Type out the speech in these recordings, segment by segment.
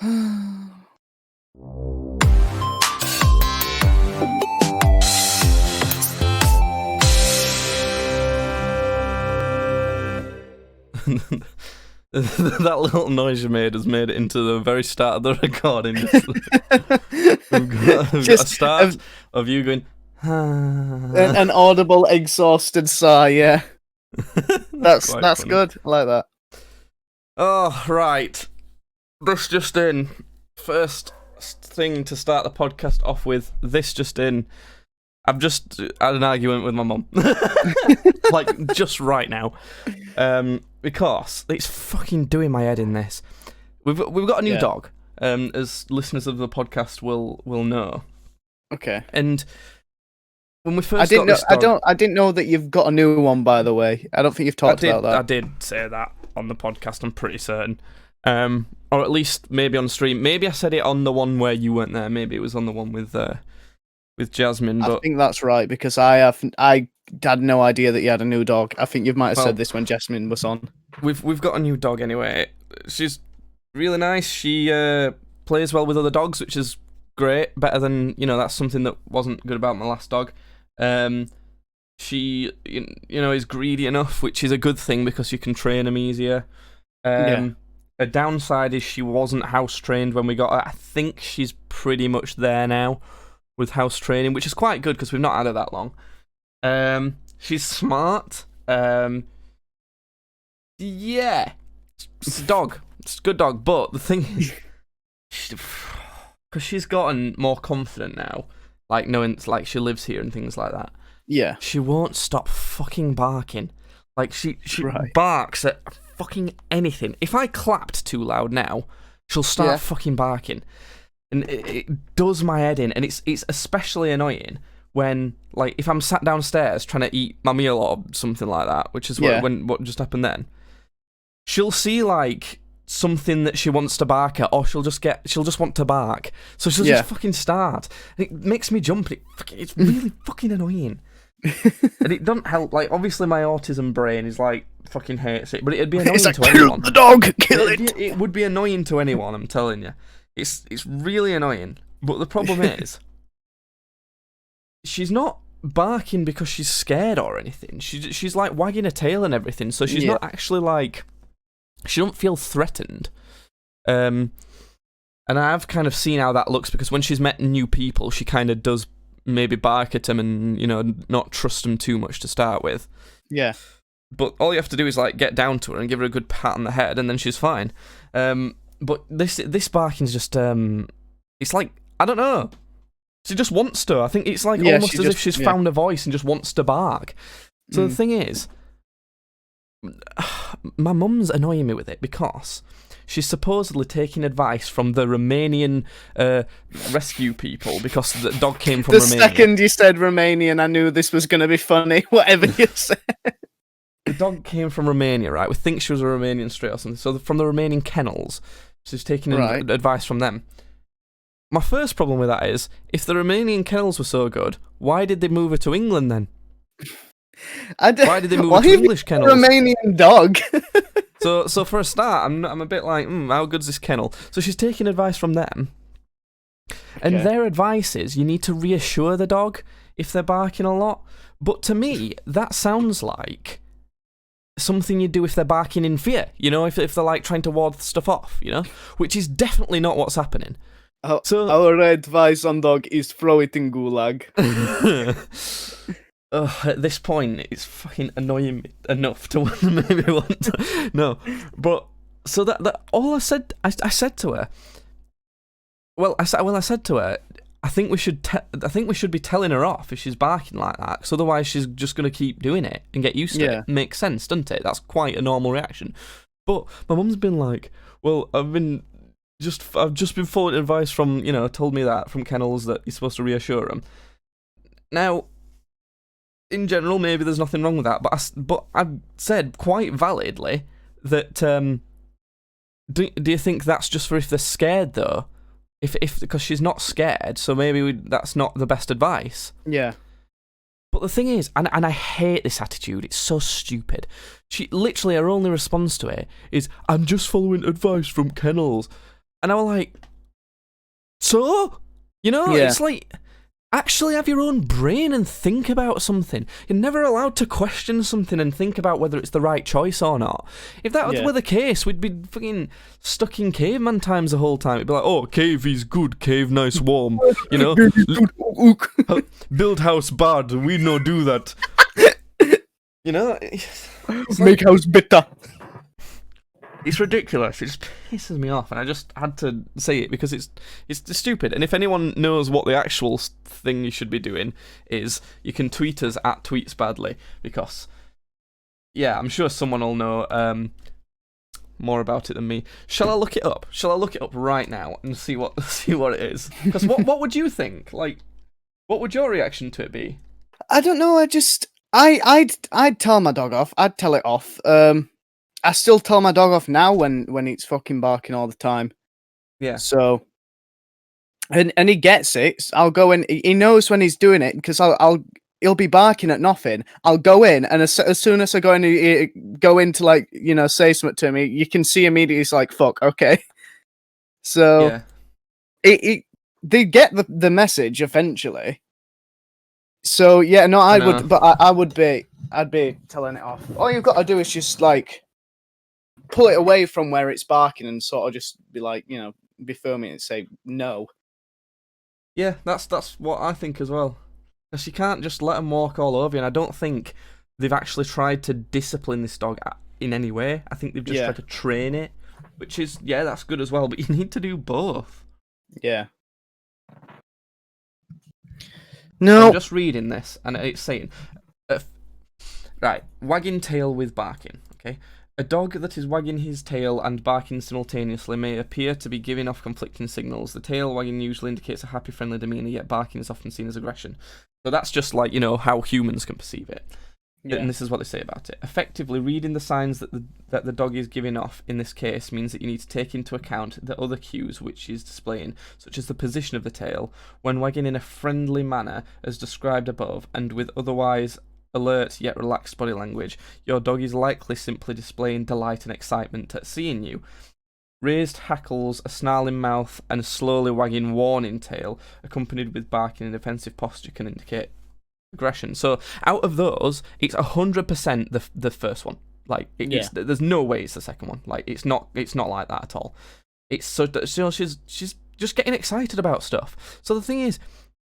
That little noise you made has made it into the very start of the recording. We've got a start of you going... an audible, exhausted sigh, yeah. That's good. I like that. Oh, right. This just in. First thing to start the podcast off with, this just in. I've just had an argument with my mum. Like, just right now. Because it's fucking doing my head in this. We've got a new dog, as listeners of the podcast will know. Okay. And when we first got this dog... I didn't know that you've got a new one, by the way. I don't think you've talked about that. I did say that on the podcast, I'm pretty certain. Or at least maybe on stream. Maybe I said it on the one where you weren't there. Maybe it was on the one with Jasmine. But I think that's right, because I had no idea that you had a new dog. I think you might have said this when Jasmine was on. We've got a new dog anyway. She's really nice. She plays well with other dogs, which is great. Better than, that's something that wasn't good about my last dog. She is greedy enough, which is a good thing because you can train them easier. A downside is she wasn't house trained when we got her. I think she's pretty much there now with house training, which is quite good because we've not had her that long. She's smart. Yeah, it's a dog. It's a good dog, but the thing is, because she's gotten more confident now, like knowing like she lives here and things like that. Yeah, she won't stop fucking barking. Like she barks at fucking anything. If I clapped too loud now, she'll start fucking barking. And it does my head in, and it's especially annoying when, like, if I'm sat downstairs trying to eat my meal or something like that, which is what just happened then. She'll see like something that she wants to bark at, or she'll just want to bark, so she'll just fucking start. And it makes me jump. It's really fucking annoying, and it doesn't help. Like, obviously, my autism brain is like fucking hates it, but it'd be annoying to anyone. Kill the dog, kill it. It would be annoying to anyone. I'm telling you. It's really annoying, but the problem is, she's not barking because she's scared or anything. She's like wagging her tail and everything, so she's not actually like, she don't feel threatened. And I've kind of seen how that looks, because when she's met new people, she kind of does maybe bark at them and, not trust them too much to start with. Yeah. But all you have to do is like get down to her and give her a good pat on the head, and then she's fine. But this barking's just it's like, I don't know. She just wants to. I think it's like almost as if she's found a voice and just wants to bark. So the thing is, my mum's annoying me with it because she's supposedly taking advice from the Romanian rescue people, because the dog came from Romania. The second you said Romanian, I knew this was going to be funny, whatever you said. The dog came from Romania, right? We think she was a Romanian stray or something. So from the Romanian kennels, she's taking advice from them. My first problem with that is, if the Romanian kennels were so good, why did they move her to England then? Why did they move her to English kennels? Romanian dog. So for a start, I'm a bit like, how good's this kennel? So she's taking advice from them. And their advice is, you need to reassure the dog if they're barking a lot. But to me, that sounds like something you do if they're barking in fear, if they're like trying to ward stuff off, which is definitely not what's happening. Our advice on dog is throw it in gulag. At this point, it's fucking annoying me enough to maybe want to... No, but so that all I said to her. I said to her, I think we should be telling her off if she's barking like that, because otherwise she's just going to keep doing it and get used to it. Makes sense, doesn't it? That's quite a normal reaction. But my mum's been like, well, I've just been following advice from, told me that from kennels that you're supposed to reassure them. Now, in general, maybe there's nothing wrong with that, but I've said quite validly that, do you think that's just for if they're scared, though? Because she's not scared, so maybe that's not the best advice. Yeah. But the thing is, and I hate this attitude, it's so stupid. She literally, her only response to it is, I'm just following advice from kennels. And I was like, so? You know, it's like, actually have your own brain and think about something. You're never allowed to question something and think about whether it's the right choice or not. If that were the case, we'd be fucking stuck in caveman times the whole time. It'd be like, oh, cave is good, cave nice warm, you know? Build house bad, we no do that. You know? Make house better. It's ridiculous. It just pisses me off, and I just had to say it because it's stupid. And if anyone knows what the actual thing you should be doing is, you can tweet us at tweetsbadly, because yeah, I'm sure someone will know more about it than me. Shall I look it up? Shall I look it up right now and see what it is? Because what would you think? Like, what would your reaction to it be? I don't know. I'd tell my dog off. I'd tell it off. I still tell my dog off now when it's fucking barking all the time. Yeah. So, and he gets it. I'll go in. He knows when he's doing it because he'll be barking at nothing. I'll go in, and as soon as I go in to like, you know, say something to him, you can see immediately he's like, "Fuck, okay." So, they get the message eventually. So yeah, no, I'd be telling it off. All you've got to do is just like pull it away from where it's barking and sort of just be like, you know, be firm and say no. Yeah, that's what I think as well. Because you can't just let them walk all over you, and I don't think they've actually tried to discipline this dog in any way. I think they've just tried to train it, which is, that's good as well, but you need to do both. Yeah. No. I'm just reading this, and it's saying, right, wagging tail with barking, okay? A dog that is wagging his tail and barking simultaneously may appear to be giving off conflicting signals. The tail wagging usually indicates a happy, friendly demeanour, yet barking is often seen as aggression. So that's just like, you know, how humans can perceive it. Yeah. And this is what they say about it. Effectively, reading the signs that the dog is giving off in this case means that you need to take into account the other cues which he's displaying, such as the position of the tail, when wagging in a friendly manner, as described above, and with otherwise alert yet relaxed body language. Your dog is likely simply displaying delight and excitement at seeing you. Raised hackles, a snarling mouth, and a slowly wagging warning tail, accompanied with barking and defensive posture, can indicate aggression. So out of those, it's 100% the first one. Like, there's no way it's the second one. Like, it's not like that at all. It's so, you know, she's just getting excited about stuff. So the thing is,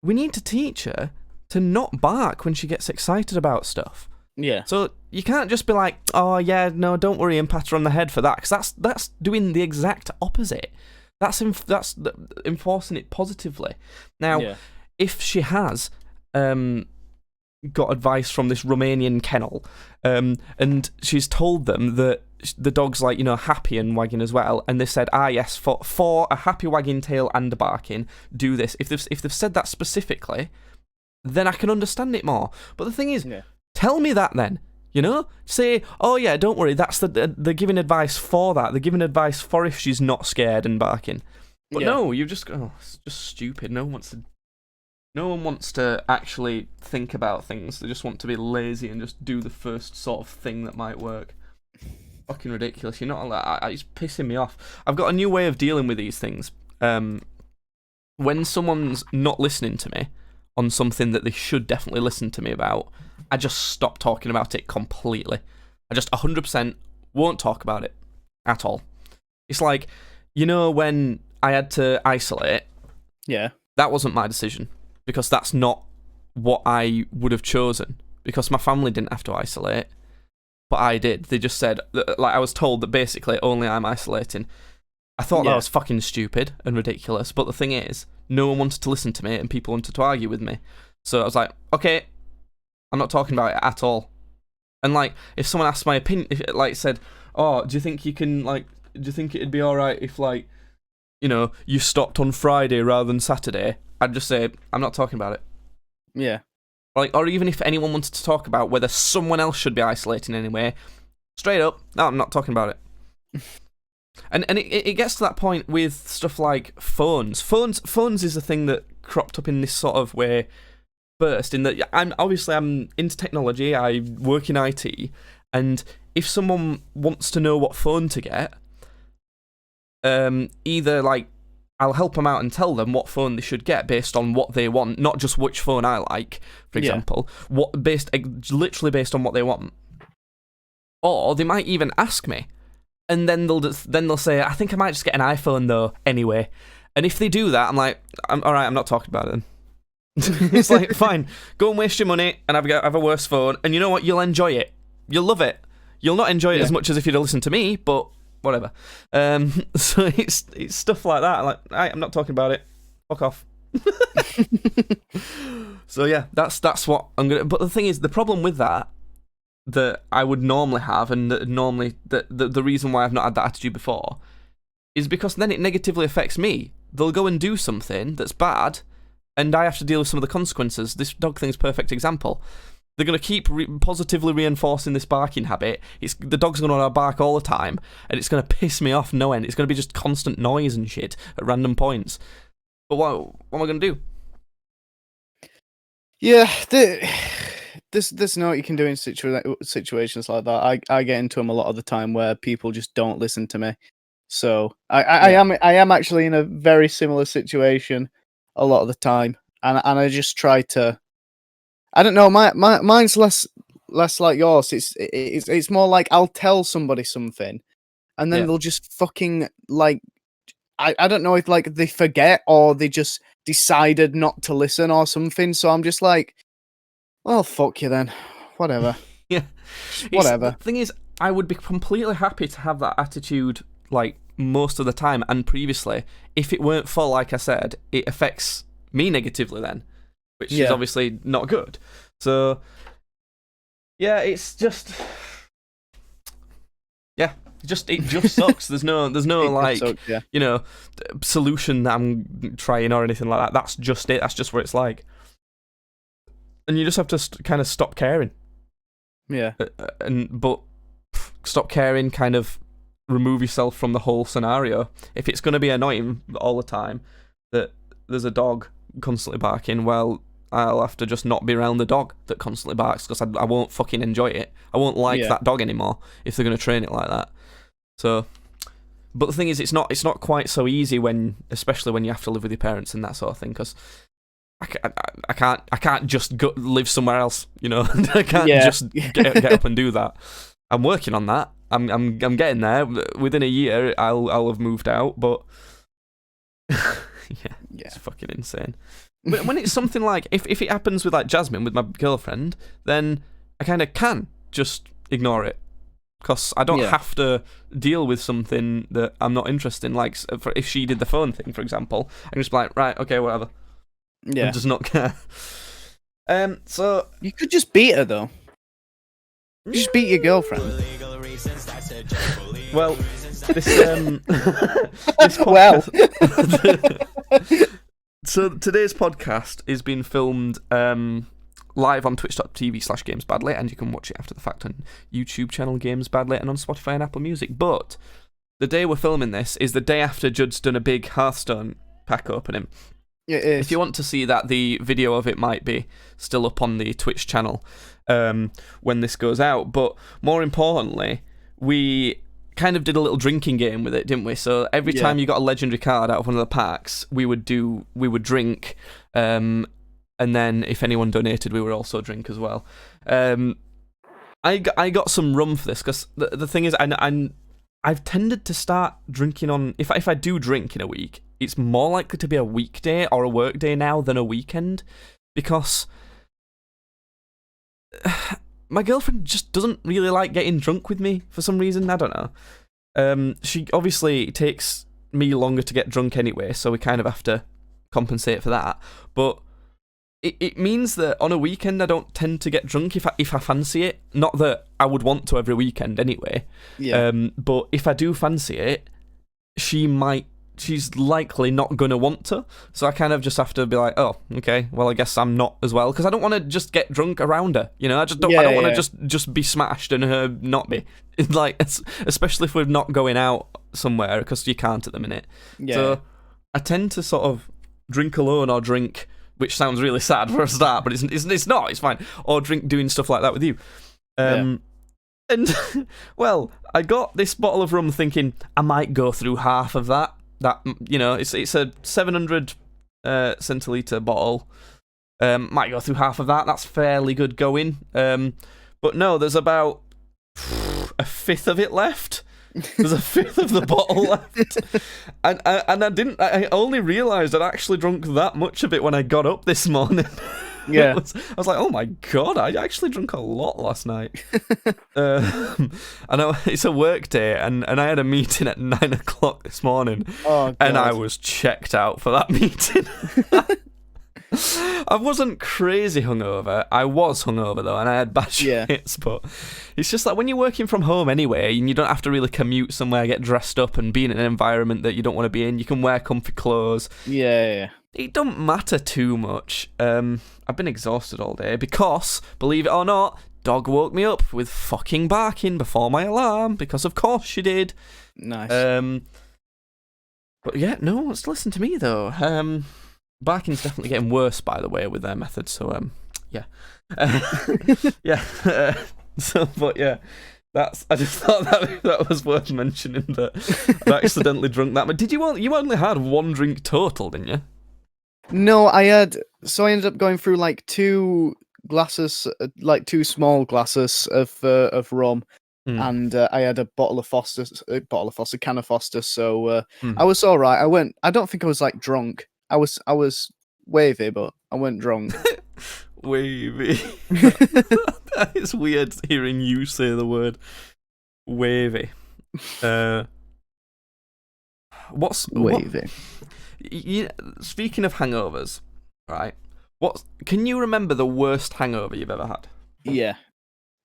we need to teach her to not bark when she gets excited about stuff. Yeah. So you can't just be like, oh yeah, no, don't worry, and pat her on the head for that, because that's doing the exact opposite. That's enforcing it positively. Now, if she has got advice from this Romanian kennel, and she's told them that the dog's like, you know, happy and wagging as well, and they said, yes, for a happy wagging tail and a barking, do this. If they've said that specifically, then I can understand it more. But the thing is, tell me that then. You know? Say, oh yeah, don't worry, that's they're giving advice for that. They're giving advice for if she's not scared and barking. But no, you just, it's just stupid. No one wants to actually think about things. They just want to be lazy and just do the first sort of thing that might work. Fucking ridiculous. You're not like, it's pissing me off. I've got a new way of dealing with these things. When someone's not listening to me on something that they should definitely listen to me about, I just stop talking about it completely. I just 100% won't talk about it at all. It's like, you know, when I had to isolate, that wasn't my decision, because that's not what I would have chosen, because my family didn't have to isolate, but I did. They just said, like, I was told that basically only I'm isolating. I thought that was fucking stupid and ridiculous, but the thing is, no one wanted to listen to me and people wanted to argue with me. So I was like, okay, I'm not talking about it at all. And like, if someone asked my opinion, if it like said, oh, do you think it'd be alright if, like, you know, you stopped on Friday rather than Saturday? I'd just say, I'm not talking about it. Yeah. Like, or even if anyone wanted to talk about whether someone else should be isolating anyway, straight up, no, I'm not talking about it. And it gets to that point with stuff like phones. Phones is a thing that cropped up in this sort of way first, in that I'm into technology, I work in IT, and if someone wants to know what phone to get, either like I'll help them out and tell them what phone they should get based on what they want, not just which phone I like, for example, literally based on what they want. Or they might even ask me, and then they'll say, I think I might just get an iPhone though anyway. And if they do that, I'm like, all right, I'm not talking about it then. It's like, fine, go and waste your money and have a worse phone, and you know what? You'll enjoy it. You'll love it. You'll not enjoy it as much as if you'd have listened to me, but whatever. So it's stuff like that. Like, I'm not talking about it. Fuck off. So yeah, that's what I'm gonna. But the thing is, the problem with that I would normally have, and the reason why I've not had that attitude before, is because then it negatively affects me. They'll go and do something that's bad, and I have to deal with some of the consequences. This dog thing's a perfect example. They're going to keep positively reinforcing this barking habit. The dog's going to bark all the time, and it's going to piss me off no end. It's going to be just constant noise and shit at random points. But what am I going to do? Yeah, there's no what you can do in situations like that. I get into them a lot of the time where people just don't listen to me. So I am actually in a very similar situation a lot of the time, and I just try to. I don't know. Mine's less like yours. It's more like I'll tell somebody something, and then they'll just fucking like. I don't know if like they forget or they just decided not to listen or something. So I'm just like, well, fuck you then. Whatever. Yeah. Whatever. The thing is, I would be completely happy to have that attitude like most of the time and previously if it weren't for, like I said, it affects me negatively then, which is obviously not good. So, yeah, it's just... Yeah, it just sucks. There's no like, you know, solution that I'm trying or anything like that. That's just it. That's just what it's like. And you just have to kind of stop caring. Yeah. But stop caring, kind of remove yourself from the whole scenario. If it's going to be annoying all the time that there's a dog constantly barking, well, I'll have to just not be around the dog that constantly barks because I won't fucking enjoy it. I won't like that dog anymore if they're going to train it like that. So, but the thing is, it's not quite so easy especially when you have to live with your parents and that sort of thing, because I can't just go live somewhere else, you know. I can't just get up and do that. I'm working on that. I'm getting there. Within a year, I'll have moved out. But it's fucking insane. But when it's something like if it happens with like Jasmine, with my girlfriend, then I kind of can just ignore it because I don't have to deal with something that I'm not interested in. Like if she did the phone thing, for example, I can just be like, right, okay, whatever. Yeah, does not care. So you could just beat her though. You just beat your girlfriend. Well, this podcast, so today's podcast is being filmed live on twitch.tv/gamesbadly, and you can watch it after the fact on YouTube channel Games Badly and on Spotify and Apple Music. But the day we're filming this is the day after Judd's done a big Hearthstone pack opening. It is. If you want to see that, the video of it might be still up on the Twitch channel when this goes out. But more importantly, we kind of did a little drinking game with it, didn't we? So every time you got a legendary card out of one of the packs, we would drink, and then if anyone donated, we would also drink as well. I got some rum for this because the thing is, I've tended to start drinking on if I do drink in a week, it's more likely to be a weekday or a work day now than a weekend, because my girlfriend just doesn't really like getting drunk with me for some reason. I don't know. She obviously takes me longer to get drunk anyway, so we kind of have to compensate for that. But it means that on a weekend I don't tend to get drunk if I fancy it. Not that I would want to every weekend anyway. Yeah. But if I do fancy it, she's likely not going to want to. So I kind of just have to be like, oh, okay, well, I guess I'm not as well. Because I don't want to just get drunk around her. You know, I don't want to just be smashed and her not be. Like, especially if we're not going out somewhere, because you can't at the minute. Yeah. So I tend to sort of drink alone or drink, which sounds really sad for a start, but it's not. It's fine. Or drink doing stuff like that with you. And, well, I got this bottle of rum thinking I might go through half of that. That, you know, it's a 700 centiliter bottle. Might go through half of that. That's fairly good going. But no, there's about a fifth of it left. There's a fifth of the bottle left. And I only realised I'd actually drunk that much of it when I got up this morning. Yeah. I was like, oh my god, I actually drank a lot last night. It's a work day, and I had a meeting at 9 o'clock this morning, and I was checked out for that meeting. I wasn't crazy hungover. I was hungover though, and I had bad shits. But it's just like when you're working from home anyway, and you don't have to really commute somewhere, get dressed up, and be in an environment that you don't want to be in. You can wear comfy clothes. Yeah. It don't matter too much. I've been exhausted all day because, believe it or not, dog woke me up with fucking barking before my alarm, because of course she did. Nice. But yeah, no one wants to listen to me though. Barking's definitely getting worse, by the way, with their methods. So yeah, yeah. But yeah, I just thought that was worth mentioning that I accidentally drunk that. But you only had one drink total, didn't you? No, I ended up going through like two glasses, like two small glasses of rum, and I had a can of Foster. So I was all right. I don't think I was like drunk. I was wavy, but I wasn't drunk. Wavy. It's weird hearing you say the word wavy. What's wavy? Speaking of hangovers, right? Can you remember the worst hangover you've ever had? Yeah,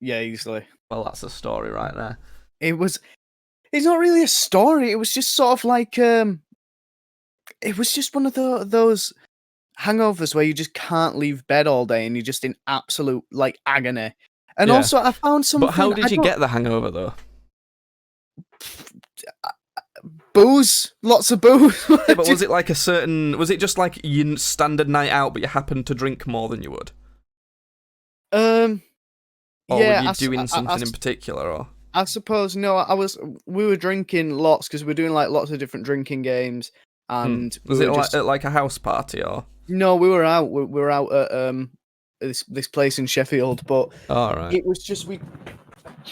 easily. Well, that's a story right there. It's not really a story. It was just sort of like it was just one of those hangovers where you just can't leave bed all day and you're just in absolute like agony. And also, I found something. But how did you get the hangover though? Booze, lots of booze. Yeah, but was it like was it just like your standard night out, but you happened to drink more than you would? Or were you doing something in particular, or? I suppose no. We were drinking lots because we were doing like lots of different drinking games, and was it like a house party or? No, we were out. We were out at this place in Sheffield, but it was just we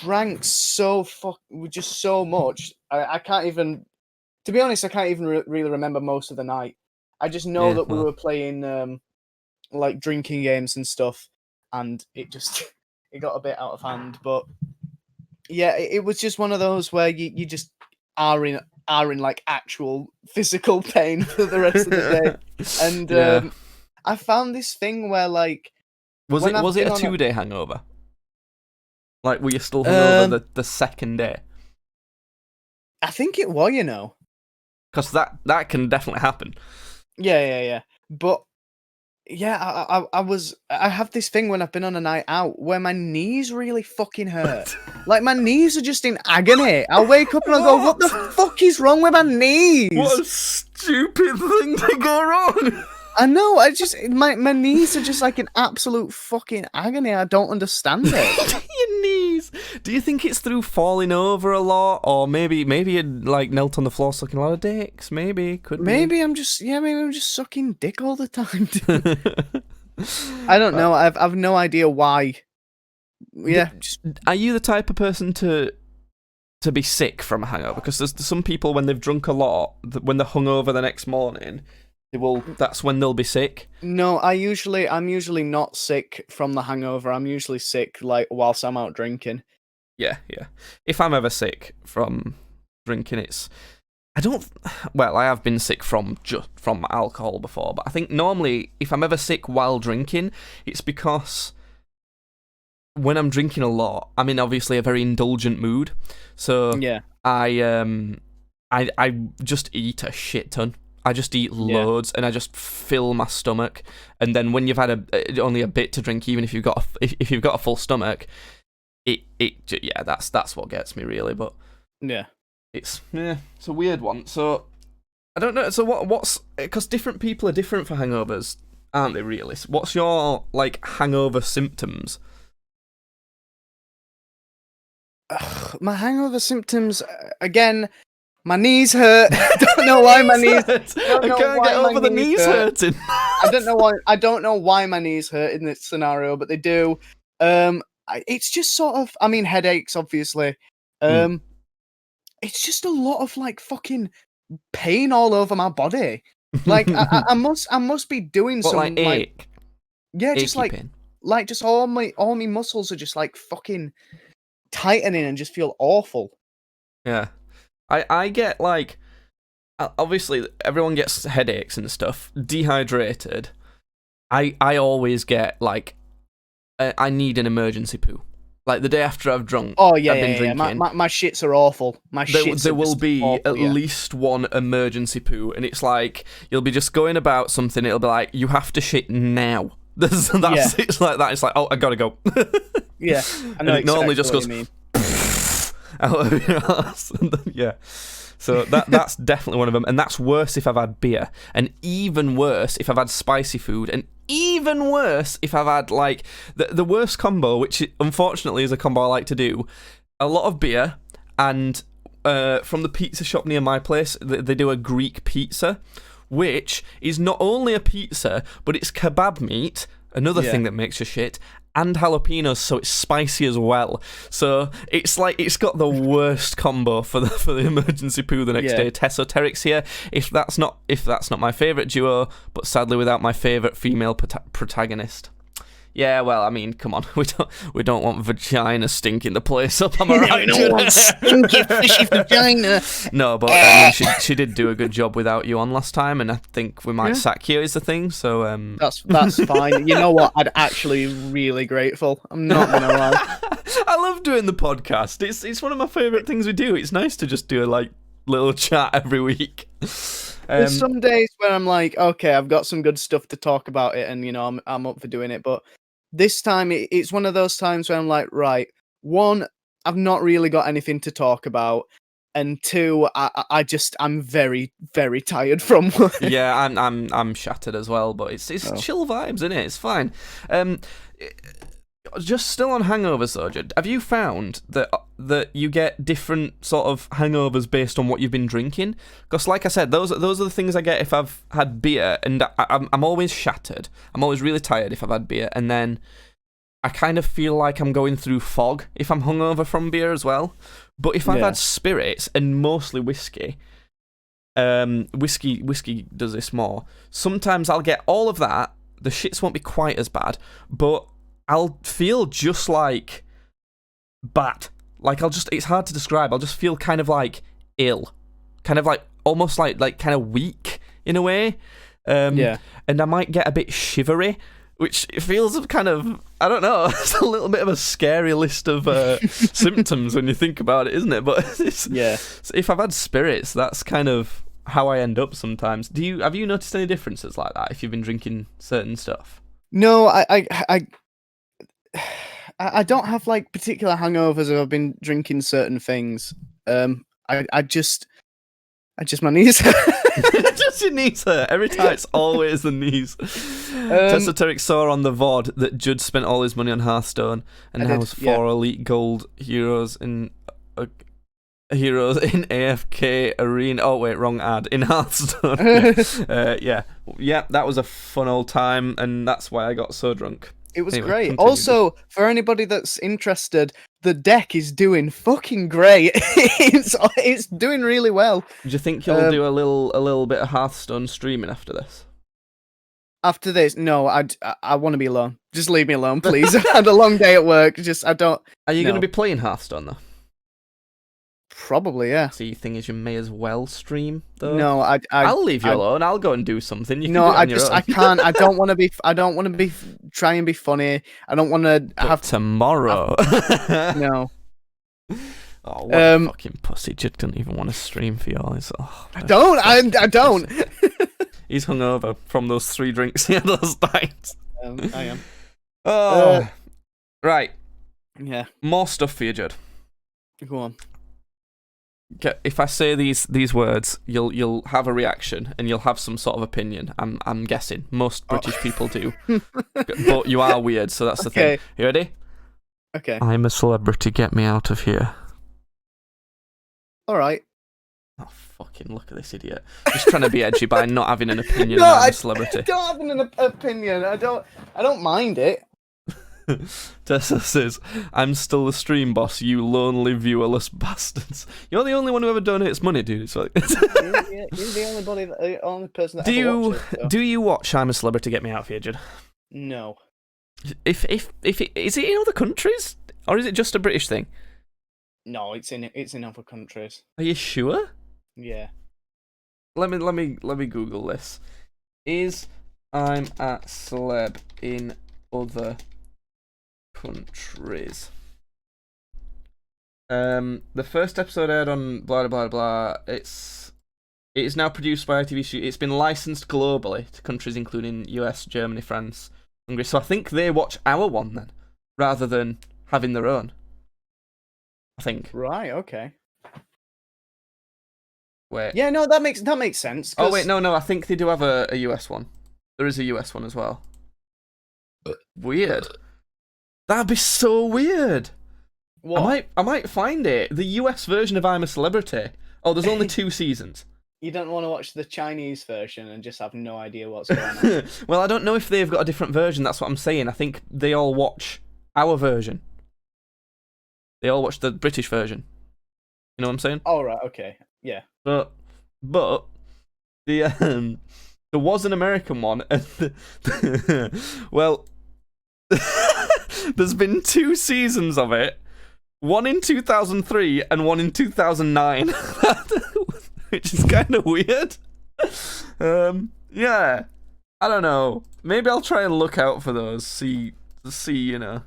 drank just so much. I can't even. To be honest, I can't even really remember most of the night. I just know that we were playing like drinking games and stuff, and it got a bit out of hand. But yeah, it was just one of those where you just are in like actual physical pain for the rest of the day. And I found this thing where like was it a 2-day hangover? Like were you still hungover the second day? I think it was, because that can definitely happen. Yeah. But yeah, I have this thing when I've been on a night out where my knees really fucking hurt. Like my knees are just in agony. I'll wake up and I'll go, what the fuck is wrong with my knees? What a stupid thing to go wrong. I know, my knees are just like in absolute fucking agony. I don't understand it. Your knees. Do you think it's through falling over a lot, or maybe you like knelt on the floor sucking a lot of dicks? Maybe maybe I'm just sucking dick all the time. I don't know. I've no idea why. Yeah. Are you the type of person to be sick from a hangover? Because there's some people when they've drunk a lot, when they're hungover the next morning, that's when they'll be sick. No, I'm usually not sick from the hangover. I'm usually sick like whilst I'm out drinking. Yeah. If I'm ever sick from drinking, I have been sick from alcohol before, but I think normally if I'm ever sick while drinking, it's because when I'm drinking a lot, I'm in obviously a very indulgent mood. So yeah, I just eat a shit ton. I just eat loads, and I just fill my stomach. And then when you've had only a bit to drink, even if you've got a full stomach, that's what gets me really. But yeah, it's a weird one. So I don't know. So what's because different people are different for hangovers, aren't they? Really? So what's your like hangover symptoms? my hangover symptoms again. My knees hurt. I don't know why my knees. I can't get over the knees hurting. I don't know why. I don't know why my knees hurt in this scenario, but they do. It's just sort of. I mean, headaches, obviously. It's just a lot of like fucking pain all over my body. Like I must be doing what, some like ache. Yeah, just Achy pain. like just all my muscles are just like fucking tightening and just feel awful. Yeah. I get like, obviously everyone gets headaches and stuff, dehydrated. I always get like, I need an emergency poo. Like the day after I've drunk. Oh yeah, I've been yeah. drinking, My shits are awful. There will be awful, at least one emergency poo, and it's like you'll be just going about something. It'll be like you have to shit now. It's like that. It's like, oh, I gotta go. Yeah, I know. And it normally just goes out of your ass. Yeah. So that's definitely one of them, and that's worse if I've had beer, and even worse if I've had spicy food, and even worse if I've had like the worst combo, which unfortunately is a combo I like to do. A lot of beer, and from the pizza shop near my place, they do a Greek pizza, which is not only a pizza, but it's kebab meat, another thing that makes you shit, and jalapenos, so it's spicy as well. So it's like it's got the worst combo for the emergency poo the next day. Tessoterics here. If that's not my favourite duo, but sadly without my favourite female protagonist. Yeah, well, I mean, come on, we don't want vagina stinking the place up. Am I right? We don't want stinky, fishy vagina. No, but I mean, she did do a good job without you on last time, and I think we might sack you is the thing. So that's fine. You know what? I'd actually really grateful. I'm not gonna lie. I love doing the podcast. It's one of my favourite things we do. It's nice to just do a like little chat every week. There's some days where I'm like, okay, I've got some good stuff to talk about it, and you know, I'm up for doing it, but. This time, it's one of those times where I'm like, right, one, I've not really got anything to talk about, and two, I'm very, very tired from work. Yeah, I'm shattered as well, but it's chill vibes, isn't it? It's fine. Just still on hangovers, though, Judd, have you found that you get different sort of hangovers based on what you've been drinking? Because, like I said, those are the things I get if I've had beer, and I'm always shattered. I'm always really tired if I've had beer, and then I kind of feel like I'm going through fog if I'm hungover from beer as well. But if I've had spirits, and mostly whiskey, whiskey does this more. Sometimes I'll get all of that. The shits won't be quite as bad, but I'll feel just like bad. Like it's hard to describe. I'll just feel kind of like ill. Kind of like, almost like kind of weak in a way. And I might get a bit shivery, which feels kind of, I don't know, it's a little bit of a scary list of symptoms when you think about it, isn't it? But so if I've had spirits, that's kind of how I end up sometimes. Have you noticed any differences like that if you've been drinking certain stuff? No, I don't have like particular hangovers if I've been drinking certain things. I just my knees hurt. Just your knees hurt. Every time it's always the knees. Tessoteric saw on the VOD that Judd spent all his money on Hearthstone and has 4 elite gold heroes in AFK Arena. Oh wait, wrong ad. In Hearthstone. That was a fun old time, and that's why I got so drunk. It was great. Also, for anybody that's interested, the deck is doing fucking great. It's doing really well. Do you think you'll do a little bit of Hearthstone streaming after this? After this, no. I want to be alone. Just leave me alone, please. I had a long day at work. Are you going to be playing Hearthstone though? Probably, yeah. So you think you may as well stream though? No, I'll leave you alone. I'll go and do something. I can't. I don't want to be. I don't want to try and be funny. I don't want to have tomorrow. No. Oh, what a fucking pussy! Judd doesn't even want to stream for y'all. I don't. He's hungover from those 3 drinks he had last night. I am. Oh, right. Yeah. More stuff for you, Judd. Go on. If I say these words, you'll have a reaction and you'll have some sort of opinion. I'm guessing most British people do, but you are weird, so that's the thing. You ready? Okay. I'm a celebrity. Get me out of here. all right. Oh, fucking look at this idiot. Just trying to be edgy by not having an opinion about a celebrity. I don't have an opinion. I don't mind it. Tessa says, I'm still the stream boss, you lonely viewerless bastards. You're the only one who ever donates money, dude. It's like... You're the only person that ever watches it, so. Do you watch I'm a Celebrity Get Me Out of Here, Judd? No. Is it in other countries? Or is it just a British thing? No, it's in other countries. Are you sure? Yeah. Let me Google this. Is I'm a Celeb in other countries? The first episode aired on blah blah blah. It is now produced by ITV Studios. It's been licensed globally to countries including US, Germany, France, Hungary. So I think they watch our one then, rather than having their own. I think. Right. Okay. Wait. Yeah. No, that makes sense. Oh wait, no. I think they do have a US one. There is a US one as well. Weird. That'd be so weird. What? I might find it. The US version of I'm a Celebrity. Oh, there's only 2 seasons. You don't want to watch the Chinese version and just have no idea what's going on. Well, I don't know if they've got a different version. That's what I'm saying. I think they all watch our version. They all watch the British version. You know what I'm saying? Oh, right. Okay. Yeah. But the there was an American one, and well, there's been 2 seasons of it. One in 2003 and one in 2009, which is kind of weird. Yeah, I don't know. Maybe I'll try and look out for those. See, you know.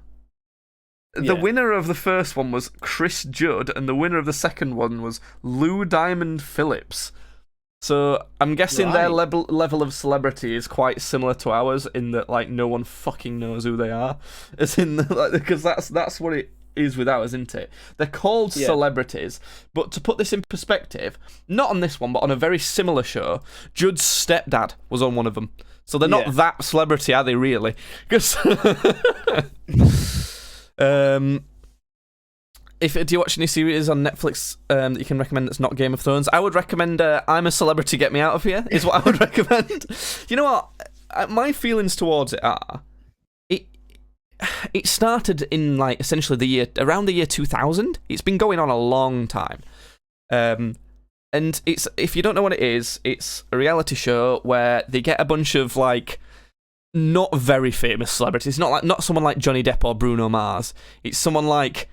The winner of the first one was Chris Judd, and the winner of the second one was Lou Diamond Phillips. So I'm guessing their level of celebrity is quite similar to ours in that like no one fucking knows who they are, as in like, because that's what it is with ours, isn't it? They're called celebrities, but to put this in perspective, not on this one, but on a very similar show, Judd's stepdad was on one of them. So they're not that celebrity, are they? Really? Because. Do you watch any series on Netflix that you can recommend that's not Game of Thrones? I would recommend I'm a Celebrity, Get Me Out of Here, is what I would recommend. You know what? My feelings towards it are, it started in like essentially around the year 2000. It's been going on a long time. And it's, if you don't know what it is, it's a reality show where they get a bunch of like not very famous celebrities. Not someone like Johnny Depp or Bruno Mars. It's someone like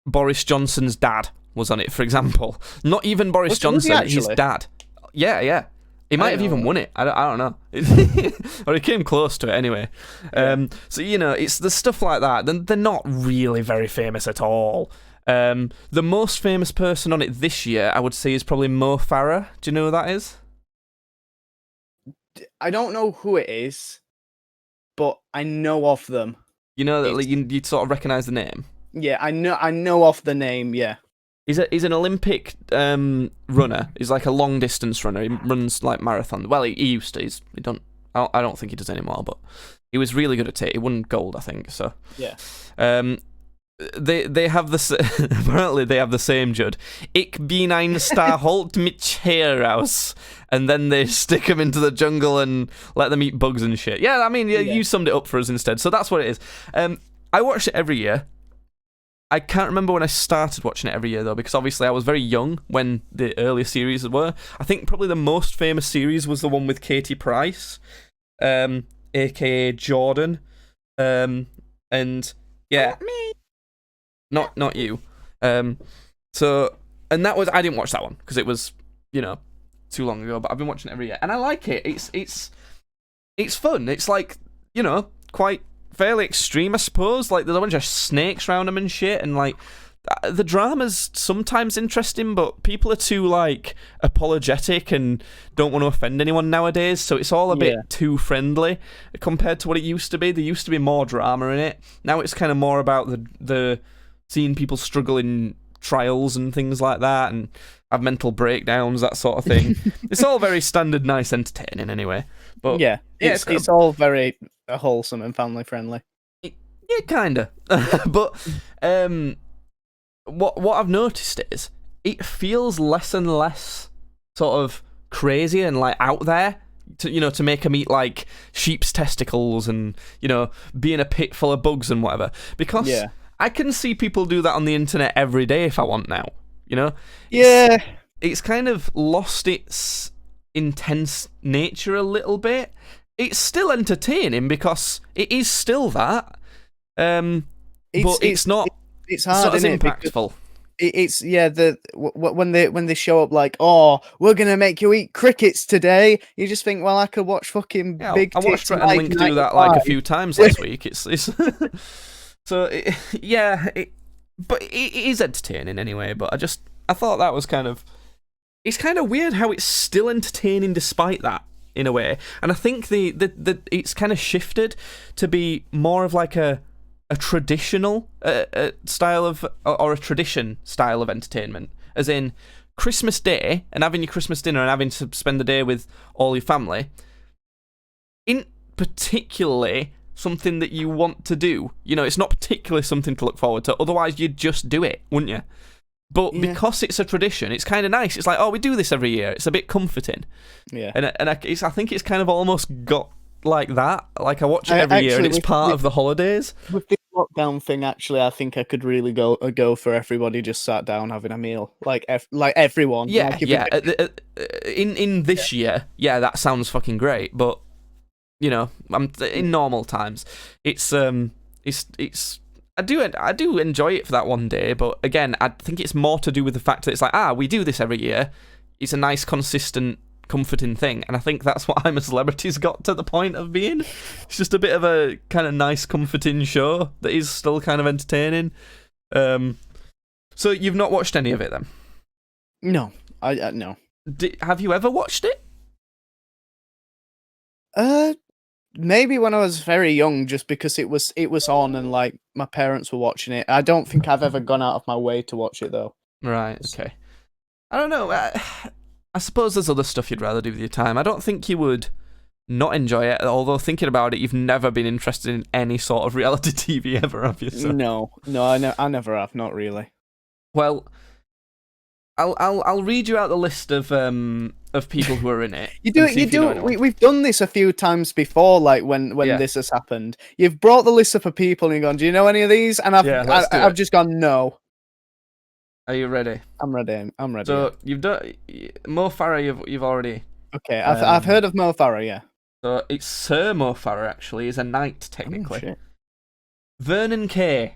Boris Johnson's dad was on it, for example. Not even Boris Johnson, his dad. Yeah. He might have even won it. I don't know. Or he came close to it anyway. So, you know, it's the stuff like that. They're not really very famous at all. The most famous person on it this year, I would say, is probably Mo Farah. Do you know who that is? I don't know who it is, but I know of them. You know that you'd sort of recognise the name? Yeah, I know of the name, yeah. He's an Olympic runner. He's like a long distance runner. He runs like marathon. Well, he used to. I don't think he does anymore, but he was really good at it. He won gold, I think. So yeah. They have apparently they have the same Judd. Ich bin ein Star, holt mich heraus, and then they stick him into the jungle and let them eat bugs and shit. Yeah, I mean, you summed it up for us instead. So that's what it is. I watch it every year. I can't remember when I started watching it every year, though, because obviously I was very young when the earlier series were. I think probably the most famous series was the one with Katie Price, a.k.a. Jordan. And, yeah. Not you. So, and that was... I didn't watch that one, because it was, you know, too long ago, but I've been watching it every year. And I like it. It's fun. It's like, you know, quite... fairly extreme, I suppose. Like, there's a bunch of snakes around them and shit, and like the drama's sometimes interesting, but people are too like apologetic and don't want to offend anyone nowadays, so it's all a bit too friendly compared to what it used to be. There used to be more drama in it. Now it's kind of more about the seeing people struggle in trials and things like that and have mental breakdowns, that sort of thing. It's all very standard, nice, entertaining anyway. But yeah, it's all very wholesome and family friendly. Yeah, kinda. But what I've noticed is it feels less and less sort of crazy and like out there to make them eat like sheep's testicles and be in a pit full of bugs and whatever, because I can see people do that on the internet every day if I want now. It's kind of lost its intense nature a little bit. It's still entertaining because it is still that, but it's not. It's hard, as impactful. When they show up like, oh, we're gonna make you eat crickets today, you just think, well, I could watch fucking Big Tits. I watched Brett and Link do that like a few times last week. It's so but it is entertaining anyway. But I thought that was it's kind of weird how it's still entertaining despite that in a way, and I think the it's kind of shifted to be more of like a traditional style of, or a tradition style of entertainment, as in Christmas Day and having your Christmas dinner and having to spend the day with all your family. In particularly something that you want to do. It's not particularly something to look forward to. Otherwise, you'd just do it, wouldn't you? But because it's a tradition, it's kind of nice. It's like, oh, we do this every year. It's a bit comforting. Yeah. And I think it's kind of almost got like that. Like I watch it every year, and it's part of the holidays. With the lockdown thing, actually, I think I could really go for everybody just sat down having a meal, like everyone. Yeah, in this year, that sounds fucking great. But I'm in normal times, it's I do enjoy it for that one day. But again, I think it's more to do with the fact that it's like, we do this every year. It's a nice, consistent, comforting thing, and I think that's what I'm a Celebrity's got to the point of being. It's just a bit of a kind of nice, comforting show that is still kind of entertaining. So you've not watched any of it then? No, I no. Have you ever watched it? Maybe when I was very young, just because it was on and like my parents were watching it. I don't think I've ever gone out of my way to watch it though. Right. Okay. I don't know. I suppose there's other stuff you'd rather do with your time. I don't think you would not enjoy it, although thinking about it, you've never been interested in any sort of reality TV ever, have you? So. No, I never have, not really. Well, I'll read you out the list of people who are in it. You do. We've done this a few times before, like when this has happened. You've brought the list up of people and you've gone, do you know any of these? And I've just gone, no. Are you ready? I'm ready. So you've done Mo Farah. You've already. Okay, I've heard of Mo Farah. Yeah. So it's Sir Mo Farah. Actually, is a knight technically. Oh, shit. Vernon Kay.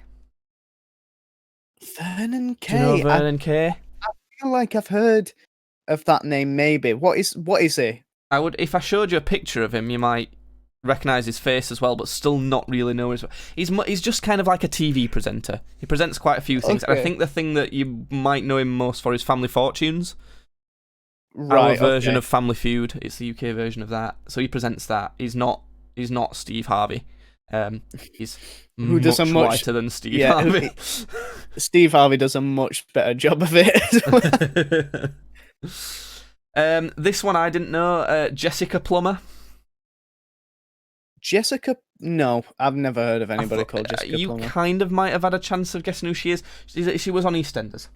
Vernon Kay. Do you know Vernon Kay? I feel like I've heard of that name. Maybe. What is he? If I showed you a picture of him, you might recognise his face as well, but still not really know his. He's just kind of like a TV presenter. He presents quite a few things, and I think the thing that you might know him most for is Family Fortunes. Right, our version of Family Feud. It's the UK version of that. So he presents that. He's not Steve Harvey. He's who does much whiter than Steve Harvey. Steve Harvey does a much better job of it. This one I didn't know. Jessica Plummer. Jessica? No, I've never heard of anybody called Jessica Plummer. You kind of might have had a chance of guessing who she is. She was on EastEnders,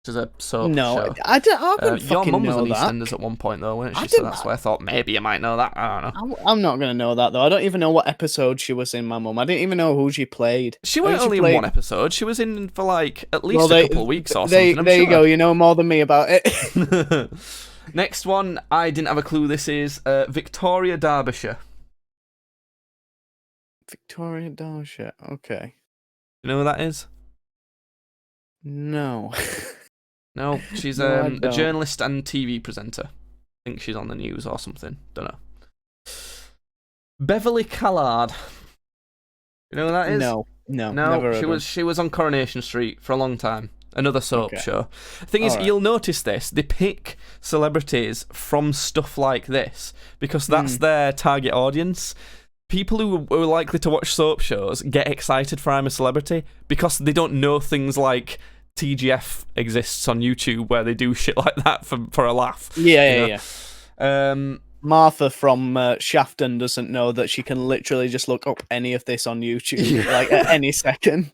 which is a soap show. I wouldn't your fucking mum was know on that. EastEnders at one point, though, weren't she? So that's why I thought maybe you might know that. I don't know. I'm not going to know that, though. I don't even know what episode she was in, my mum. I didn't even know who she played. She wasn't only in one episode. She was in for, like, at least a couple of weeks or something. There you go. You know more than me about it. Next one, I didn't have a clue this is Victoria Derbyshire. Victoria Derbyshire, okay. You know who that is? No. No, she's a journalist and TV presenter. I think she's on the news or something. Don't know. Beverly Callard. You know who that is? No, never heard she was on Coronation Street for a long time. Another soap show. The thing is, you'll notice this. They pick celebrities from stuff like this because that's their target audience. People who are likely to watch soap shows get excited for I'm a Celebrity because they don't know things like TGF exists on YouTube where they do shit like that for a laugh. Yeah. Martha from Shafton doesn't know that she can literally just look up any of this on YouTube, like at any second.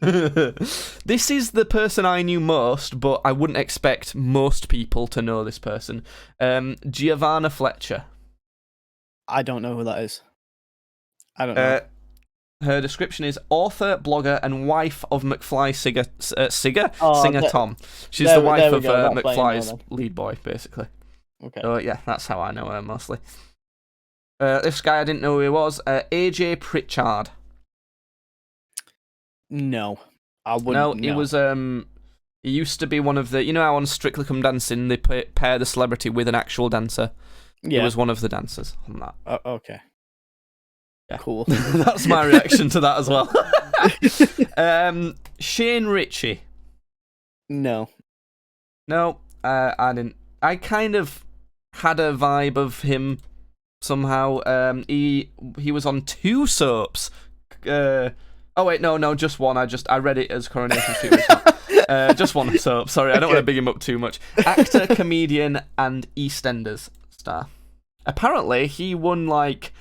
This is the person I knew most, but I wouldn't expect most people to know this person. Giovanna Fletcher. I don't know who that is. I don't know. Her description is author, blogger, and wife of McFly singer Tom. She's the wife of McFly's lead boy, basically. Okay. So yeah, that's how I know her mostly. This guy, I didn't know who he was. AJ Pritchard. No, I wouldn't. No, he was. He used to be one of the. You know how on Strictly Come Dancing they pair the celebrity with an actual dancer. Yeah. He was one of the dancers on that. Okay. Yeah. Cool. That's my reaction to that as well. Shane Ritchie. No. No, I didn't. I kind of had a vibe of him somehow. He was on 2 soaps. Oh wait, no, just one. I read it as Coronation Street. Just one soap. Sorry, I don't want to big him up too much. Actor, comedian, and EastEnders star. Apparently, he won like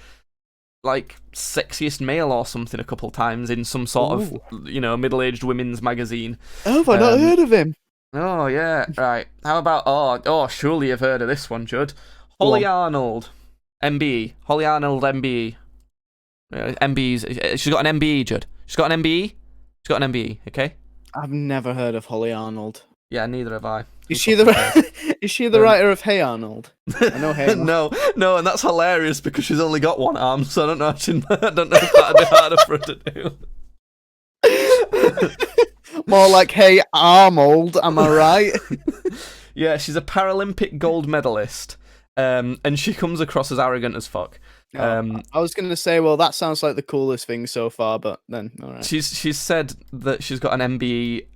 sexiest male or something a couple times in some sort of middle-aged women's magazine. Oh, have I not heard of him? Oh yeah, right. How about surely you've heard of this one, Judd. Holly Arnold, MBE. Holly Arnold, MBE. MBE's. She's got an MBE, Judd. She's got an MBE. She's got an MBE. Okay. I've never heard of Holly Arnold. Yeah, neither have I. Is she the writer of Hey Arnold? I know Hey Arnold. No, and that's hilarious because she's only got one arm, so I don't know. I don't know if that'd be harder for her to do. More like Hey Arnold, am I right? Yeah, she's a Paralympic gold medalist, and she comes across as arrogant as fuck. I was going to say, well, that sounds like the coolest thing so far, but then, all right. She's said that she's got an MBE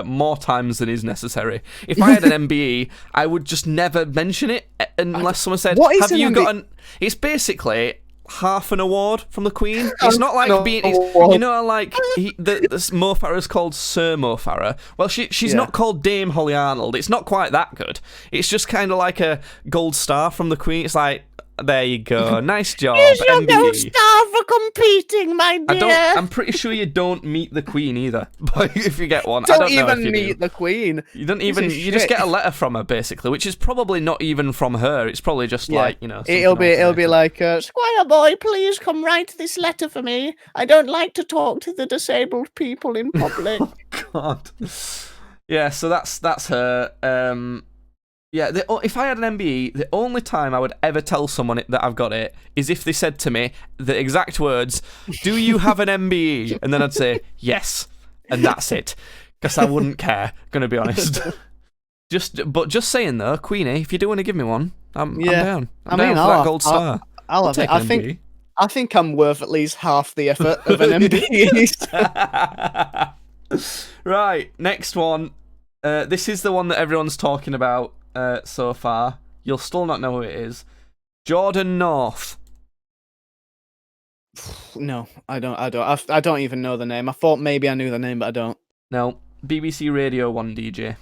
more times than is necessary. If I had an MBE, I would just never mention it unless someone said, "Have you got an?" It's basically half an award from the Queen. It's not like being, like the Mo Farah's called Sir Mo Farah. Well, she's not called Dame Holly Arnold. It's not quite that good. It's just kind of like a gold star from the Queen. It's like, there you go, nice job. Here's your gold star for competing, my dear. I'm pretty sure you don't meet the Queen either. But if you get one, don't I don't know even if you meet the Queen. You don't even. You just get a letter from her, basically, which is probably not even from her. It's probably just It'll be like, Squire boy, please come write this letter for me. I don't like to talk to the disabled people in public. Oh, God. Yeah, so that's her. Yeah, if I had an MBE, the only time I would ever tell someone that I've got it is if they said to me the exact words, "Do you have an MBE?" And then I'd say, "Yes." And that's it. Because I wouldn't care, gonna be honest. Just saying though, Queenie, if you do want to give me one, I'm down. I'm down for that gold star. I'll have it. I think I'm worth at least half the effort of an MBE. Right, next one. This is the one that everyone's talking about so far. You'll still not know who it is. Jordan North. No, I don't. I don't even know the name. I thought maybe I knew the name, but I don't. No, BBC Radio 1 DJ.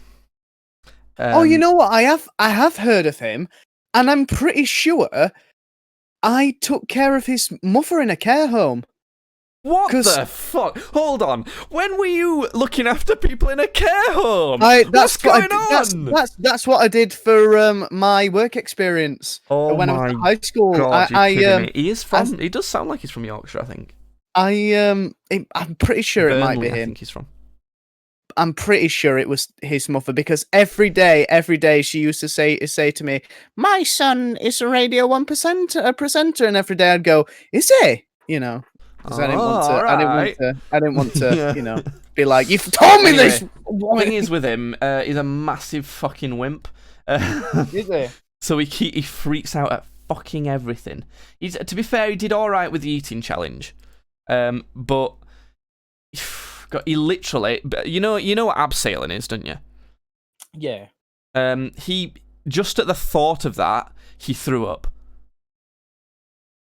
You know what? I have heard of him, and I'm pretty sure I took care of his mother in a care home. What the fuck? Hold on. When were you looking after people in a care home? What's going on? That's what I did for my work experience when I was in high school. God, me. He is from. He does sound like he's from Yorkshire, I think. I'm pretty sure Burnley, it might be him. I think he's from. I'm pretty sure it was his mother because every day she used to say to me, "My son is a Radio 1 presenter," and every day I'd go, "Is he?" You know. Because I didn't want to, be like, "You've told me this." The thing is with him, he's a massive fucking wimp. Is he? So he freaks out at fucking everything. To be fair, he did all right with the eating challenge, but he literally, you know what abseiling is, don't you? Yeah. He just at the thought of that, he threw up.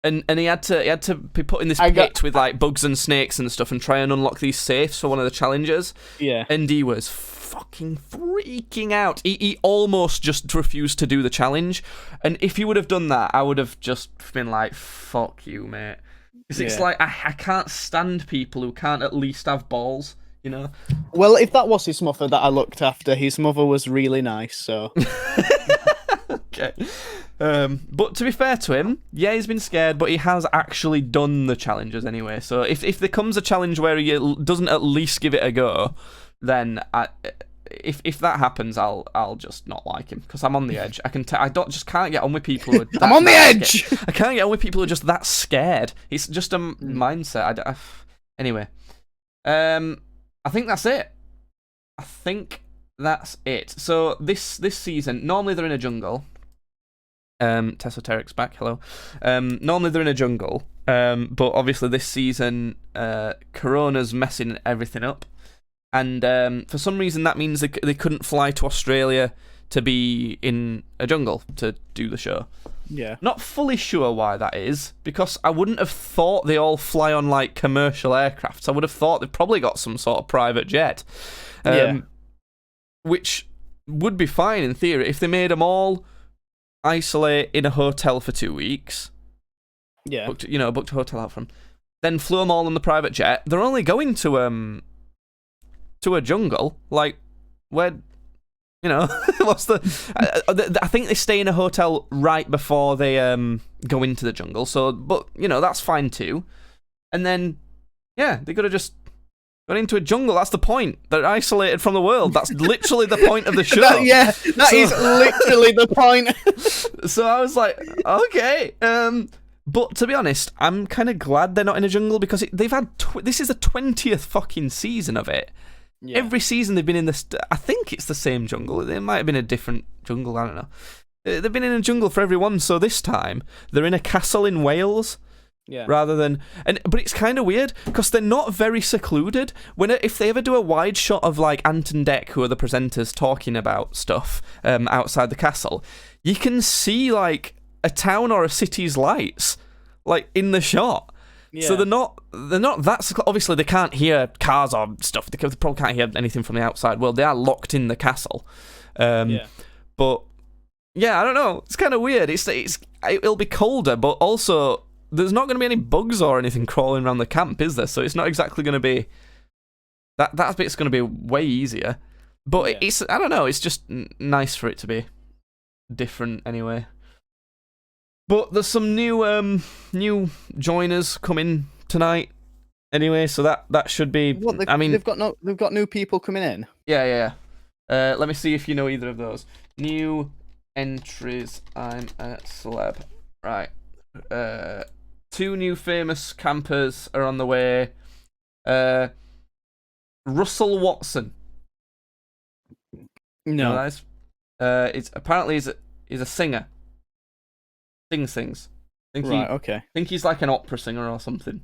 And he had to be put in this pit with like bugs and snakes and stuff and try and unlock these safes for one of the challenges. Yeah. And he was fucking freaking out. He almost just refused to do the challenge. And if he would have done that, I would have just been like, fuck you, mate. Because it's like, I can't stand people who can't at least have balls, you know? Well, if that was his mother that I looked after, his mother was really nice, so... Okay. But to be fair to him, yeah, he's been scared, but he has actually done the challenges anyway. So if there comes a challenge where he doesn't at least give it a go, then if that happens, I'll just not like him because I'm on the edge. I can't get on with people who are I'm on the edge. I can't get on with people who are just that scared. It's just a mindset. Anyway, I think that's it. So this season, normally they're in a jungle. Tessoteric's back, hello. Normally they're in a jungle, but obviously this season, Corona's messing everything up. And for some reason that means they couldn't fly to Australia to be in a jungle to do the show. Yeah. Not fully sure why that is, because I wouldn't have thought they all fly on, like, commercial aircrafts. I would have thought they've probably got some sort of private jet. Which would be fine in theory if they made them all isolate in a hotel for 2 weeks. Yeah. Booked a hotel out from. Then flew them all on the private jet. They're only going to a jungle, like, where, you know, what's I think they stay in a hotel right before they go into the jungle. So, but you know, that's fine too. And then, yeah, they could have just gone into a jungle. That's the point. They're isolated from the world. That's literally the point of the show. That is literally the point. So I was like, okay. But to be honest, I'm kind of glad they're not in a jungle because they've had this is the 20th fucking season of it. Yeah. Every season they've been in this. I think it's the same jungle. It might have been a different jungle. I don't know. They've been in a jungle for every one. So this time they're in a castle in Wales. Yeah. Rather than but it's kind of weird because they're not very secluded. If they ever do a wide shot of like Ant and Dec, who are the presenters, talking about stuff outside the castle, you can see like a town or a city's lights like in the shot. Yeah. So they're not that obviously they can't hear cars or stuff. They probably can't hear anything from the outside world. They are locked in the castle. But yeah, I don't know. It's kind of weird. It'll be colder, but also there's not going to be any bugs or anything crawling around the camp, is there? So it's not exactly going to be that bit's going to be way easier. But it's I don't know. It's just nice for it to be different anyway. But there's some new joiners coming tonight. Anyway, so that should be. They've got new people coming in. Yeah. Let me see if you know either of those new entries. I'm a celeb. Right. 2 new famous campers are on the way. Russell Watson. No. It's apparently he's a singer. Sings. Okay. I think he's like an opera singer or something.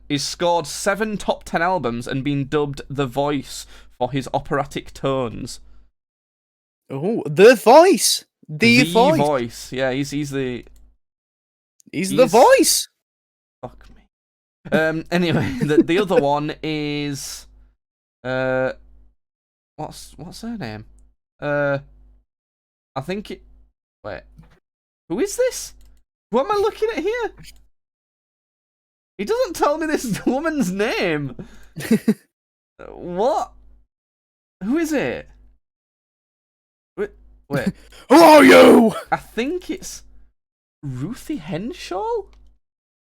He's scored 7 top 10 albums and been dubbed The Voice for his operatic tones. Oh, The Voice. The Voice. Yeah, he's the voice. Fuck me. Anyway, the other one is what's her name? I think it. Wait, who is this? Who am I looking at here? He doesn't tell me this woman's name. What? Who is it? Wait. Who are you? I think it's Ruthie Henshaw?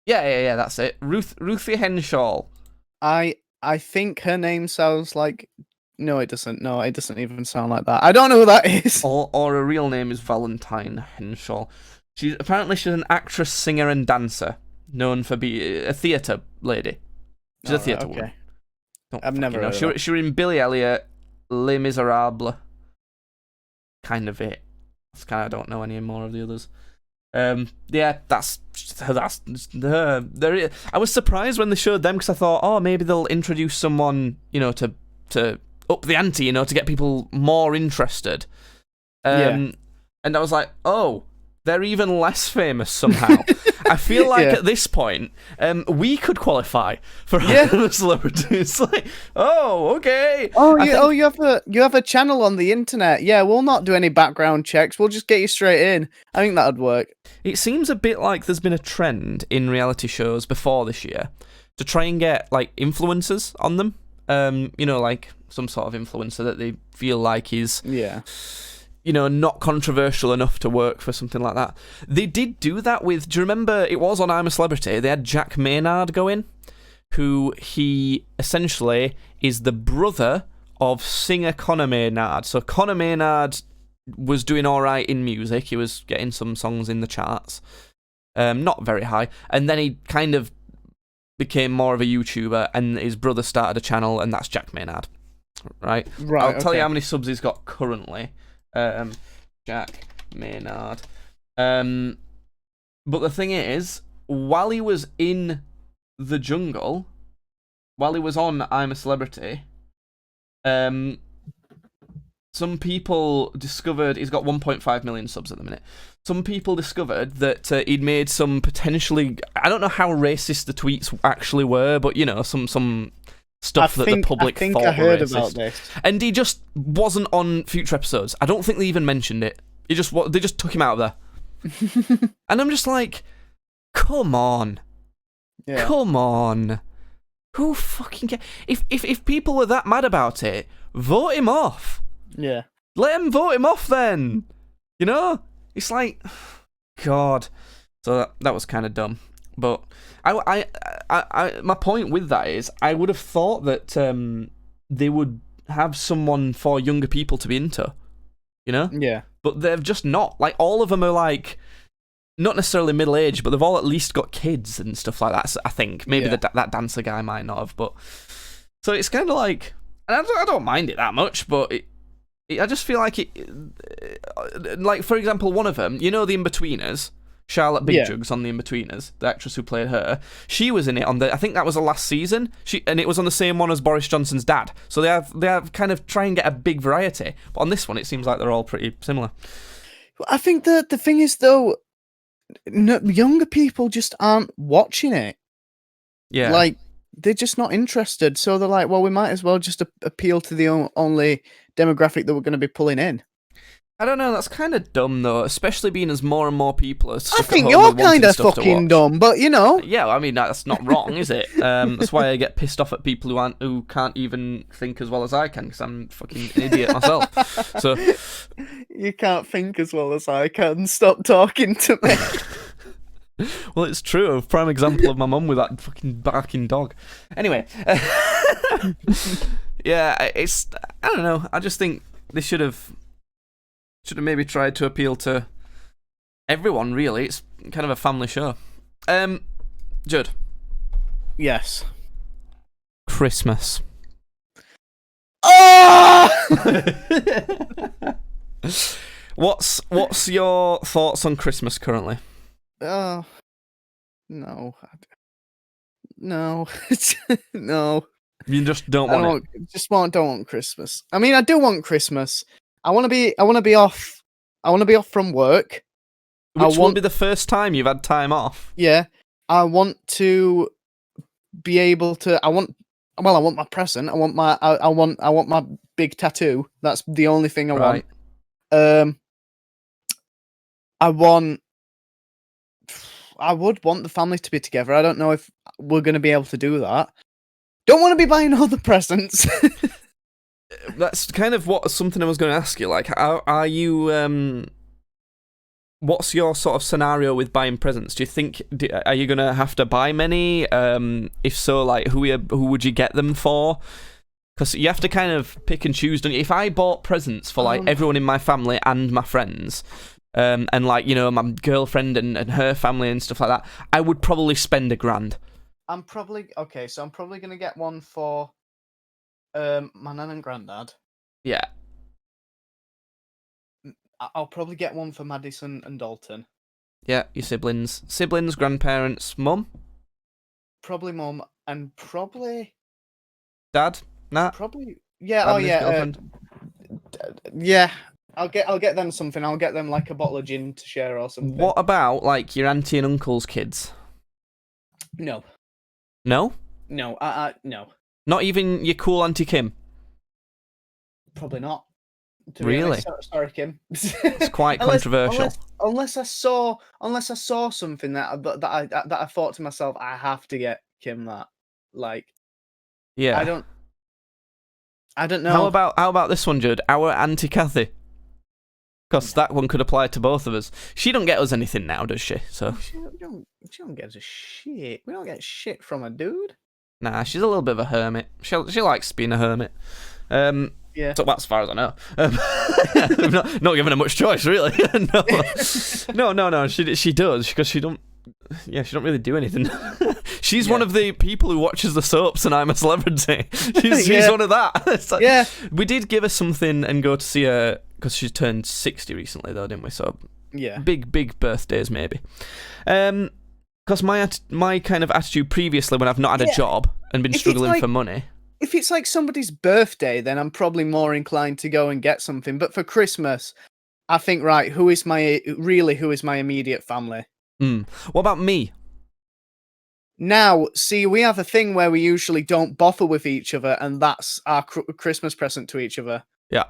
Yeah, that's it. Ruthie Henshaw. I think her name sounds like... No, it doesn't. No, it doesn't even sound like that. I don't know who that is. Or her real name is Valentine Henshaw. She's an actress, singer, and dancer, known for being a theatre lady. She's a theatre woman. I've never heard of her. She was in Billy Elliot, Les Miserables. Kind of it. I don't know any more of the others. Yeah, that's her. I was surprised when they showed them because I thought, oh, maybe they'll introduce someone, to up the ante, to get people more interested. And I was like, oh, they're even less famous somehow. I feel like at this point, we could qualify for a celebrity. It's like, oh, okay. You have a channel on the internet. Yeah, we'll not do any background checks. We'll just get you straight in. I think that'd work. It seems a bit like there's been a trend in reality shows before this year to try and get like influencers on them. Like some sort of influencer that they feel like is not controversial enough to work for something like that. They did do that with, do you remember, it was on I'm a Celebrity, they had Jack Maynard go in, who he essentially is the brother of singer Conor Maynard. So Conor Maynard was doing alright in music, he was getting some songs in the charts, not very high, and then he kind of became more of a YouTuber, and his brother started a channel, and that's Jack Maynard. Right? I'll tell you how many subs he's got currently. Jack Maynard. But the thing is, while he was in the jungle, while he was on I'm a Celebrity, some people discovered he's got 1.5 million subs at the minute. Some people discovered that he'd made some potentially, I don't know how racist the tweets actually were, but some stuff that the public thought were racist. I heard about this. And he just wasn't on future episodes. I don't think they even mentioned it. They just took him out of there. And I'm just like, come on. Yeah. Come on. Who fucking cares? If people were that mad about it, vote him off. Yeah. Let him vote him off then. You know? It's like, God. So that was kind of dumb. But I my point with that is, I would have thought that they would have someone for younger people to be into, you know? Yeah. But they've just not. Like, all of them are like, not necessarily middle aged, but they've all at least got kids and stuff like that. So I think maybe that dancer guy might not have, but so it's kind of like, and I don't mind it that much, but I just feel like like, for example, one of them, you know, the In-Betweeners. Charlotte Big Jugs on the In-Betweeners, the actress who played her, she was in it I think that was the last season. And it was on the same one as Boris Johnson's dad. So they have kind of try and get a big variety. But on this one, it seems like they're all pretty similar. I think the thing is, though, younger people just aren't watching it. Yeah, like they're just not interested. So they're like, well, we might as well just appeal to the only demographic that we're going to be pulling in. I don't know, that's kind of dumb, though, especially being as more and more people are stuck I think at home you're kind of fucking dumb, but you know. Yeah, I mean, that's not wrong, is it? That's why I get pissed off at people who can't even think as well as I can, because I'm fucking an idiot myself. So you can't think as well as I can. Stop talking to me. Well, it's true. A prime example of my mum with that fucking barking dog. Anyway. Yeah, I don't know. I just think they should have maybe tried to appeal to everyone, really. It's kind of a family show. Judd. Yes. Christmas. Oh! What's your thoughts on Christmas currently? No. No. No. You just don't want it? Don't want Christmas. I mean, I do want Christmas. I want to be off. I want to be off from work. Which won't be the first time you've had time off. Yeah. I want to be able to. I want my present. I want my big tattoo. That's the only thing I want. I would want the family to be together. I don't know if we're going to be able to do that. Don't want to be buying all the presents. That's kind of something I was going to ask you. Like, are you? What's your sort of scenario with buying presents? Do you think are you going to have to buy many? If so, like, who would you get them for? Because you have to kind of pick and choose, don't you? If I bought presents for like everyone in my family and my friends, and like, you know, my girlfriend and her family and stuff like that, I would probably spend $1,000. I'm probably gonna get one for my nan and granddad. Yeah. I'll probably get one for Madison and Dalton. Yeah, your siblings, grandparents, mum. Probably mum, and probably dad. Nah. Probably yeah. Oh yeah. Yeah. I'll get them something. I'll get them like a bottle of gin to share or something. What about like your auntie and uncle's kids? No. No? No. No. Not even your cool Auntie Kim? Probably not. Really? Sorry, Kim. It's quite controversial. Unless I saw something that I thought to myself, I have to get Kim that. Like, yeah. I don't know. How about this one, Judd? Our Auntie Kathy. Because that one could apply to both of us. She don't get us anything now, does she? So she don't get us a shit. We don't get shit from a dude. Nah, she's a little bit of a hermit. She likes being a hermit. Yeah. So that's as far as I know. I'm not giving her much choice, really. No. She does because she don't really do anything. She's one of the people who watches the soaps and I'm a Celebrity. She's one of that. Like, we did give her something and go to see her because she turned 60 recently, though, didn't we? So big birthdays maybe. Because my kind of attitude previously when I've not had a job and been struggling for money. If it's like somebody's birthday, then I'm probably more inclined to go and get something. But for Christmas, I think, right, who is my immediate family? What about me? Now, see, we have a thing where we usually don't bother with each other, and that's our Christmas present to each other. Yeah.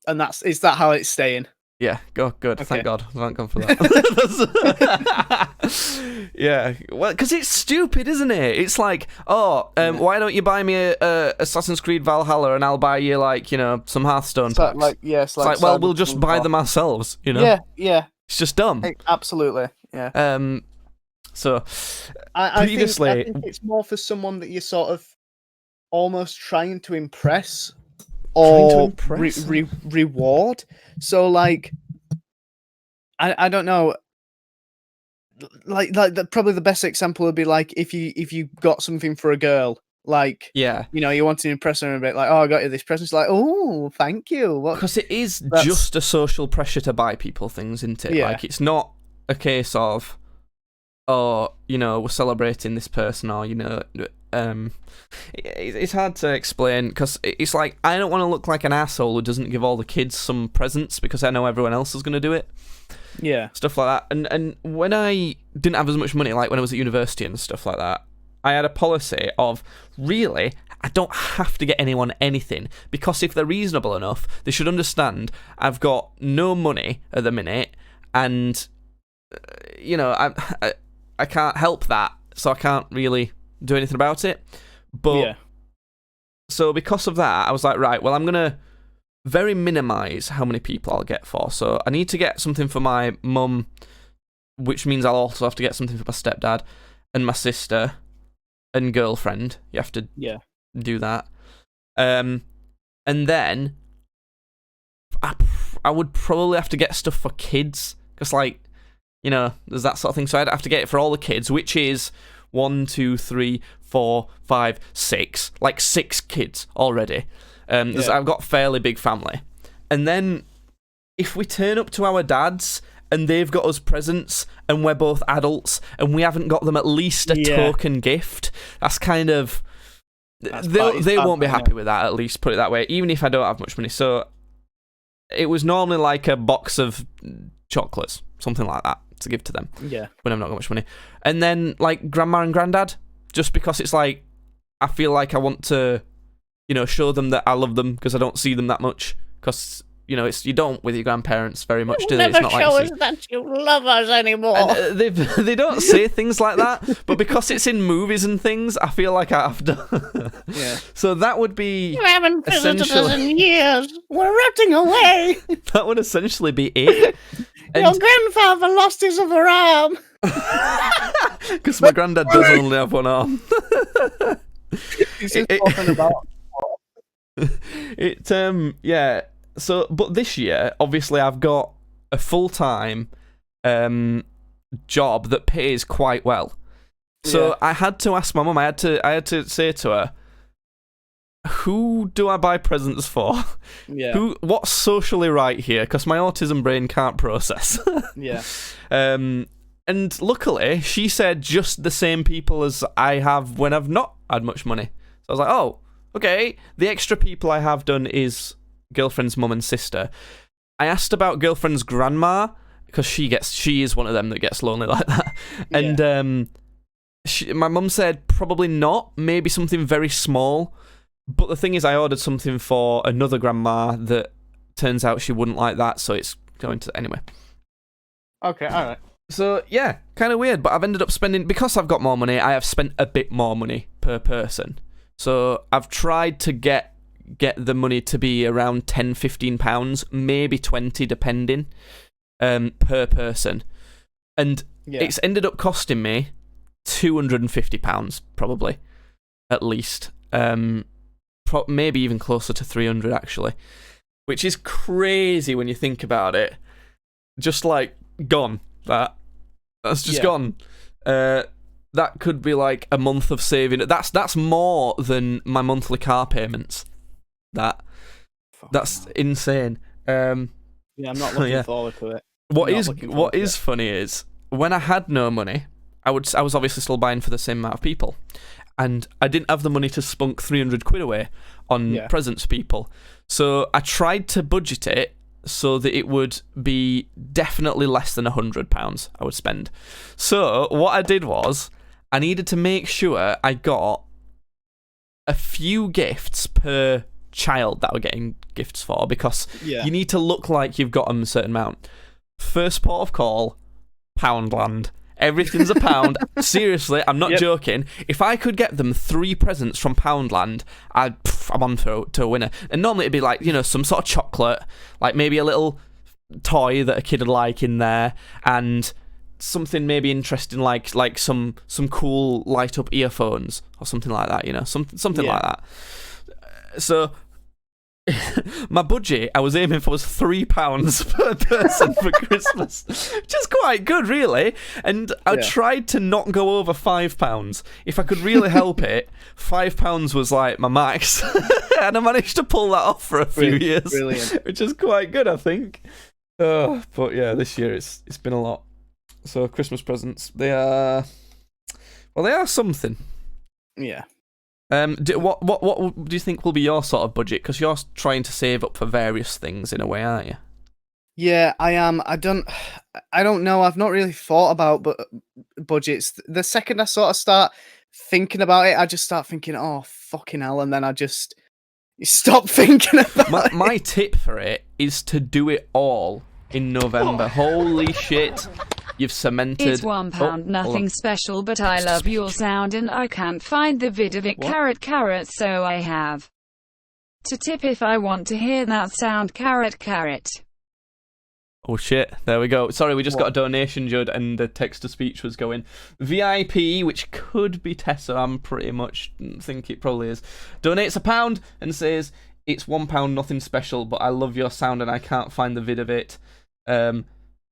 And is that how it's staying? Yeah, good. Okay. Thank God. Thank God for that. Yeah, well, because it's stupid, isn't it? It's like, why don't you buy me a Assassin's Creed Valhalla and I'll buy you, like, you know, some Hearthstone packs. It's like, well, we'll just buy them ourselves, you know? Yeah. It's just dumb. Absolutely, yeah. So, I previously... think it's more for someone that you're sort of almost trying to impress or reward. So, like, I don't know. Like probably the best example would be like if you got something for a girl, like, you know, you want to impress her a bit, like, oh, I got you this present. It's like, oh, thank you. Because it is just a social pressure to buy people things, isn't it? Yeah. Like, it's not a case of, oh, you know, we're celebrating this person, or, you know, it's hard to explain because it's like I don't want to look like an asshole who doesn't give all the kids some presents because I know everyone else is going to do it. Yeah, stuff like that. And when I didn't have as much money, like when I was at university and stuff like that, I had a policy of, really, I don't have to get anyone anything, because if they're reasonable enough, they should understand I've got no money at the minute, and you know, I can't help that, so I can't really do anything about it. But so because of that, I was like, right, well, I'm gonna very minimise how many people I'll get for. So I need to get something for my mum, which means I'll also have to get something for my stepdad and my sister and girlfriend. You have to do that. And then I would probably have to get stuff for kids, because, like, you know, there's that sort of thing. So I'd have to get it for all the kids, which is 1, 2, 3, 4, 5, 6. Like 6 kids already. I've got a fairly big family. And then if we turn up to our dads and they've got us presents and we're both adults and we haven't got them at least a token gift, that's kind of... They won't be happy with that, at least, put it that way, even if I don't have much money. So it was normally like a box of chocolates, something like that, to give to them when I've not got much money. And then, like, grandma and granddad, just because it's like, I feel like I want to, you know, show them that I love them, because I don't see them that much, because, you know, you don't with your grandparents very much, do they? Never it's not show like us that you love us anymore. And, they don't say things like that, but because it's in movies and things, I feel like I have to. So that would be... You haven't visited us in years. We're rotting away. That would essentially be it. Your grandfather lost his other arm. Because my granddad does only have one arm. He's just talking about... So, but this year, obviously, I've got a full-time job that pays quite well. So I had to ask my mum. I had to say to her, who do I buy presents for? What's socially right here? Because my autism brain can't process. And luckily, she said just the same people as I have when I've not had much money. So I was like, oh, okay. The extra people I have done is girlfriend's mum and sister. I asked about girlfriend's grandma because she is one of them that gets lonely like that, and my mum said probably not, maybe something very small. But the thing is, I ordered something for another grandma that turns out she wouldn't like that, so it's going to anyway. Okay, all right. So yeah, kind of weird, but I've ended up spending, because I've got more money, I have spent a bit more money per person. So I've tried to get the money to be around £10-15, maybe 20 depending, per person. And it's ended up costing me £250 probably, at least. Maybe even closer to 300 actually, which is crazy when you think about it. Just like gone. That's just gone. That could be like a month of saving. That's more than my monthly car payments. That's insane. I'm not looking forward to it. What is funny is when I had no money, I was obviously still buying for the same amount of people, and I didn't have the money to spunk 300 quid away on presents for people. So I tried to budget it so that it would be definitely less than £100 I would spend. So what I did was I needed to make sure I got a few gifts per child that we're getting gifts for, because you need to look like you've got them a certain amount. First port of call, Poundland. Everything's a pound. Seriously, I'm not joking. If I could get them 3 presents from Poundland, I'm on to a winner. And normally it'd be like, some sort of chocolate, like maybe a little toy that a kid would like in there, and something maybe interesting like some cool light up earphones or something like that, something like that. So my budget I was aiming for was £3 per person for Christmas, which is quite good, really. And I tried to not go over £5. If I could really help it, £5 was like my max, and I managed to pull that off for a few years, which is quite good, I think. But yeah, this year it's been a lot. So Christmas presents, they are something. Yeah. What do you think will be your sort of budget? Because you're trying to save up for various things in a way, aren't you? Yeah, I am. I don't know. I've not really thought about budgets. The second I sort of start thinking about it, I just start thinking, oh, fucking hell, and then I just stop thinking about it. My tip for it is to do it all in November. Holy shit. You've cemented... It's £1, nothing special, but I love your sound and I can't find the vid of it. Carrot, so I have to tip if I want to hear that sound. Carrot. Oh shit, there we go. Sorry, we just got a donation, Judd, and the text-to-speech was going. VIP, which could be Tessa, I'm pretty much think it probably is, donates £1 and says, it's £1, nothing special, but I love your sound and I can't find the vid of it.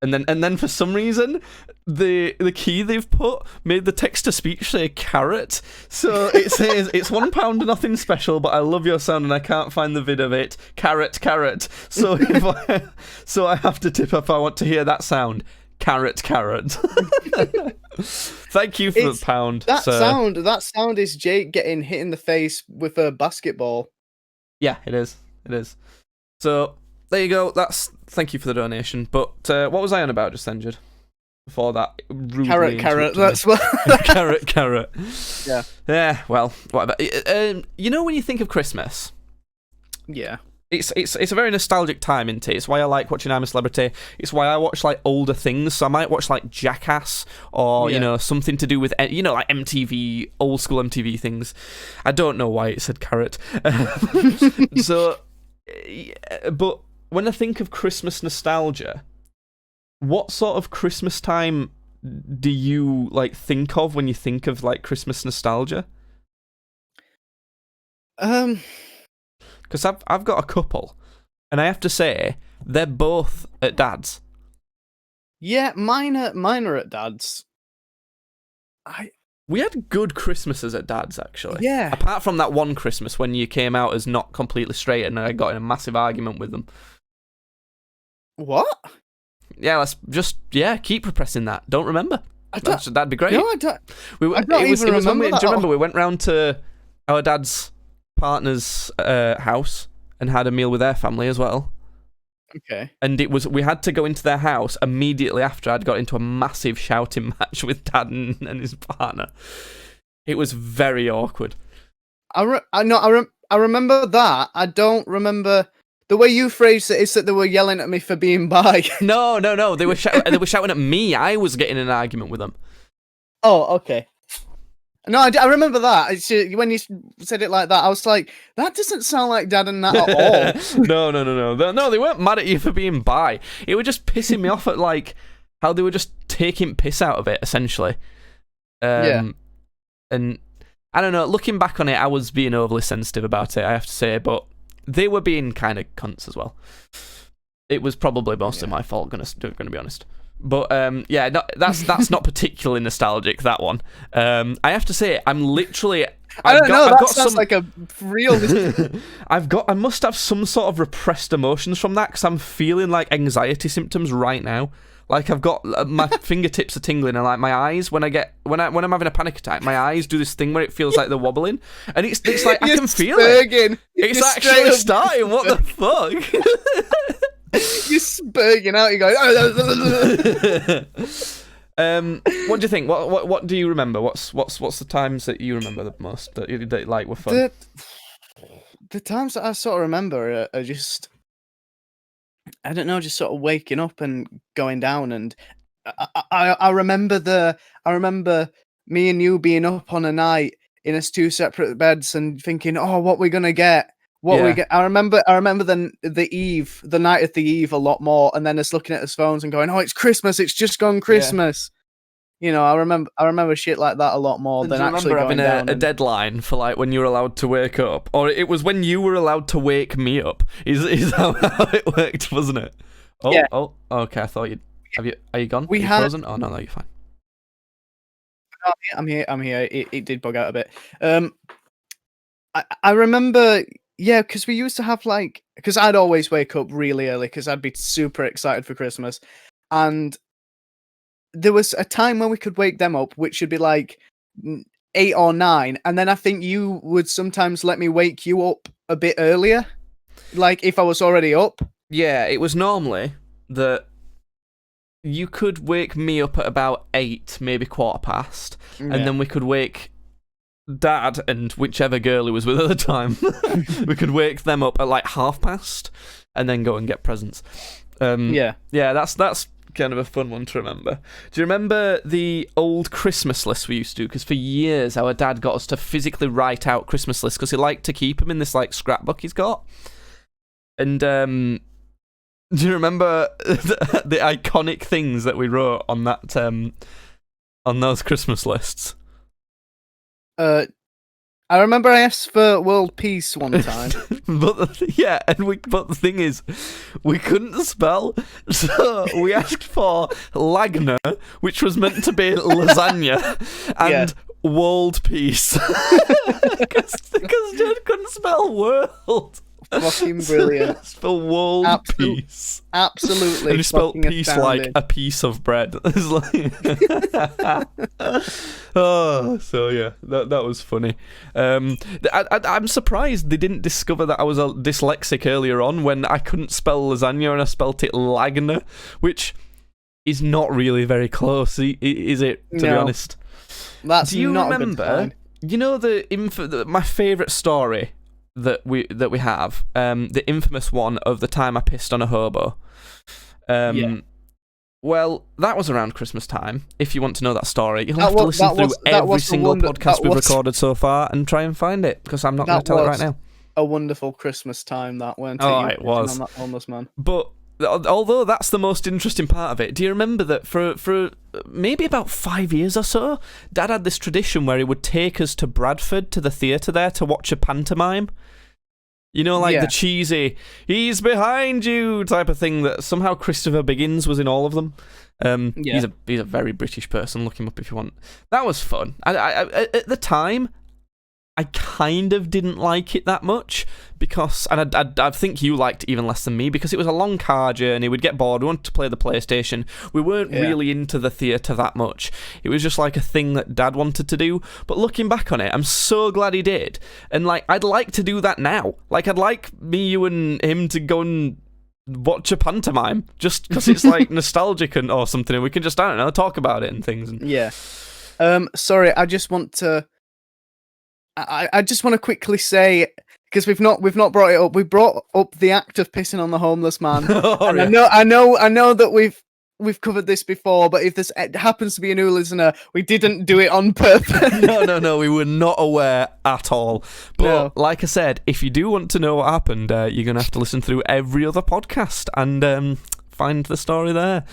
And then for some reason, the key they've put made the text-to-speech say carrot. So it says, it's £1, nothing special, but I love your sound and I can't find the vid of it. Carrot. So so I have to tip if I want to hear that sound. Carrot. Thank you for the pound. That sound is Jake getting hit in the face with a basketball. Yeah, it is. So there you go. Thank you for the donation. But what was I on about just then, Judd? Before that, carrot. That's what. carrot. Yeah. Yeah. Well, whatever. When you think of Christmas, it's a very nostalgic time, isn't it? It's why I like watching I'm a Celebrity. It's why I watch like older things. So I might watch like Jackass or something to do with like MTV, old school MTV things. I don't know why it said carrot. So, but when I think of Christmas nostalgia, what sort of Christmas time do you like think of when you think of like Christmas nostalgia? Because I've got a couple, and I have to say they're both at Dad's. Yeah, mine are at Dad's. We had good Christmases at Dad's, actually. Yeah. Apart from that one Christmas when you came out as not completely straight and I got in a massive argument with them. What? Yeah, let's just keep repressing that. Don't remember. That'd be great. No, I don't. I don't even remember. Do you remember we went round to our dad's partner's house, and had a meal with their family as well. Okay. And we had to go into their house immediately after I'd got into a massive shouting match with Dad and his partner. It was very awkward. I remember that. I don't remember the way you phrased it. Is that they were yelling at me for being bi? No. They were shouting at me. I was getting in an argument with them. Oh, okay. No, I remember that. It's, when you said it like that, I was like, that doesn't sound like Dad and that at No. all. No, they weren't mad at you for being bi. It was just pissing me off at like how they were just taking piss out of it, essentially. Yeah. And I don't know, looking back on it, I was being overly sensitive about it, I have to say, but they were being kind of cunts as well. It was probably mostly my fault, gonna be honest. But yeah, no, that's not particularly nostalgic, that one. I have to say, I'm literally... That sounds like a real... I must have some sort of repressed emotions from that, because I'm feeling like anxiety symptoms right now. Like I've got my fingertips are tingling, and like my eyes when I'm having a panic attack, my eyes do this thing where it feels like they're wobbling, and it's like I can feel it. It's actually starting. What the fuck? You're spurging out. You go. What do you think? What do you remember? What's the times that you remember the most that like were fun? The times that I sort of remember are just, I don't know, just sort of waking up and going down, and I remember me and you being up on a night in us two separate beds and thinking, oh, what we gonna get? I remember the night of the eve a lot more, and then us looking at his phones and going, oh, it's Christmas, it's just gone Christmas. You know, I remember shit like that a lot more than actually going down. Having a deadline for like when you were allowed to wake up, or it was when you were allowed to wake me up. Is how it worked, wasn't it? Oh, yeah. Oh, okay. I thought are you gone? Frozen? Oh no, you're fine. Oh, yeah, I'm here. It did bug out a bit. I remember. Yeah, because we used to have because I'd always wake up really early because I'd be super excited for Christmas, and there was a time when we could wake them up, which should be like 8 or 9, and then I think you would sometimes let me wake you up a bit earlier, like if I was already up. Yeah, it was normally that you could wake me up at about 8, maybe 8:15, and then we could wake Dad and whichever girl who was with at the time. We could wake them up at like past, and then go and get presents. Yeah, that's kind of a fun one to remember. Do you remember the old Christmas lists we used to do? Because for years our dad got us to physically write out Christmas lists because he liked to keep them in this like scrapbook he's got. And do you remember the iconic things that we wrote on that on those Christmas lists? I remember I asked for world peace one time. but the thing is, we couldn't spell, so we asked for Lagna, which was meant to be lasagna, and world peace. Because Jed couldn't spell world. Fucking brilliant. For world peace. Absolutely. And he spelled peace like a piece of bread. It's like... Oh, so yeah, that was funny. I'm surprised they didn't discover that I was dyslexic earlier on when I couldn't spell lasagna and I spelt it Lagna, which is not really very close, is it, to be honest? Do you remember, you know, my favourite story that we have, the infamous one of the time I pissed on a hobo. Well, that was around Christmas time. If you want to know that story, you'll have to listen through every single podcast we've recorded so far and try and find it, because I'm not going to tell it right now. A wonderful Christmas time, that weren't it? Oh, it was. On that homeless man. But although that's the most interesting part of it, do you remember that for maybe about 5 years or so, Dad had this tradition where he would take us to Bradford, to the theatre there, to watch a pantomime? You know, like the cheesy, he's behind you type of thing that somehow Christopher Biggins was in all of them. He's a very British person. Look him up if you want. That was fun. I at the time, I kind of didn't like it that much because, and I think you liked it even less than me because it was a long car journey. We'd get bored. We wanted to play the PlayStation. We weren't really into the theatre that much. It was just like a thing that Dad wanted to do. But looking back on it, I'm so glad he did. And like, I'd like to do that now. Like, I'd like me, you, and him to go and watch a pantomime just because it's like nostalgic or something, and we can just, I don't know, talk about it and things. Yeah. Sorry, I just want to. I just want to quickly say, because we've not brought it up. We brought up the act of pissing on the homeless man. And yeah. I know that we've covered this before, but if this happens to be a new listener, we didn't do it on purpose. No, we were not aware at all. But like I said, if you do want to know what happened, you're gonna have to listen through every other podcast and find the story there.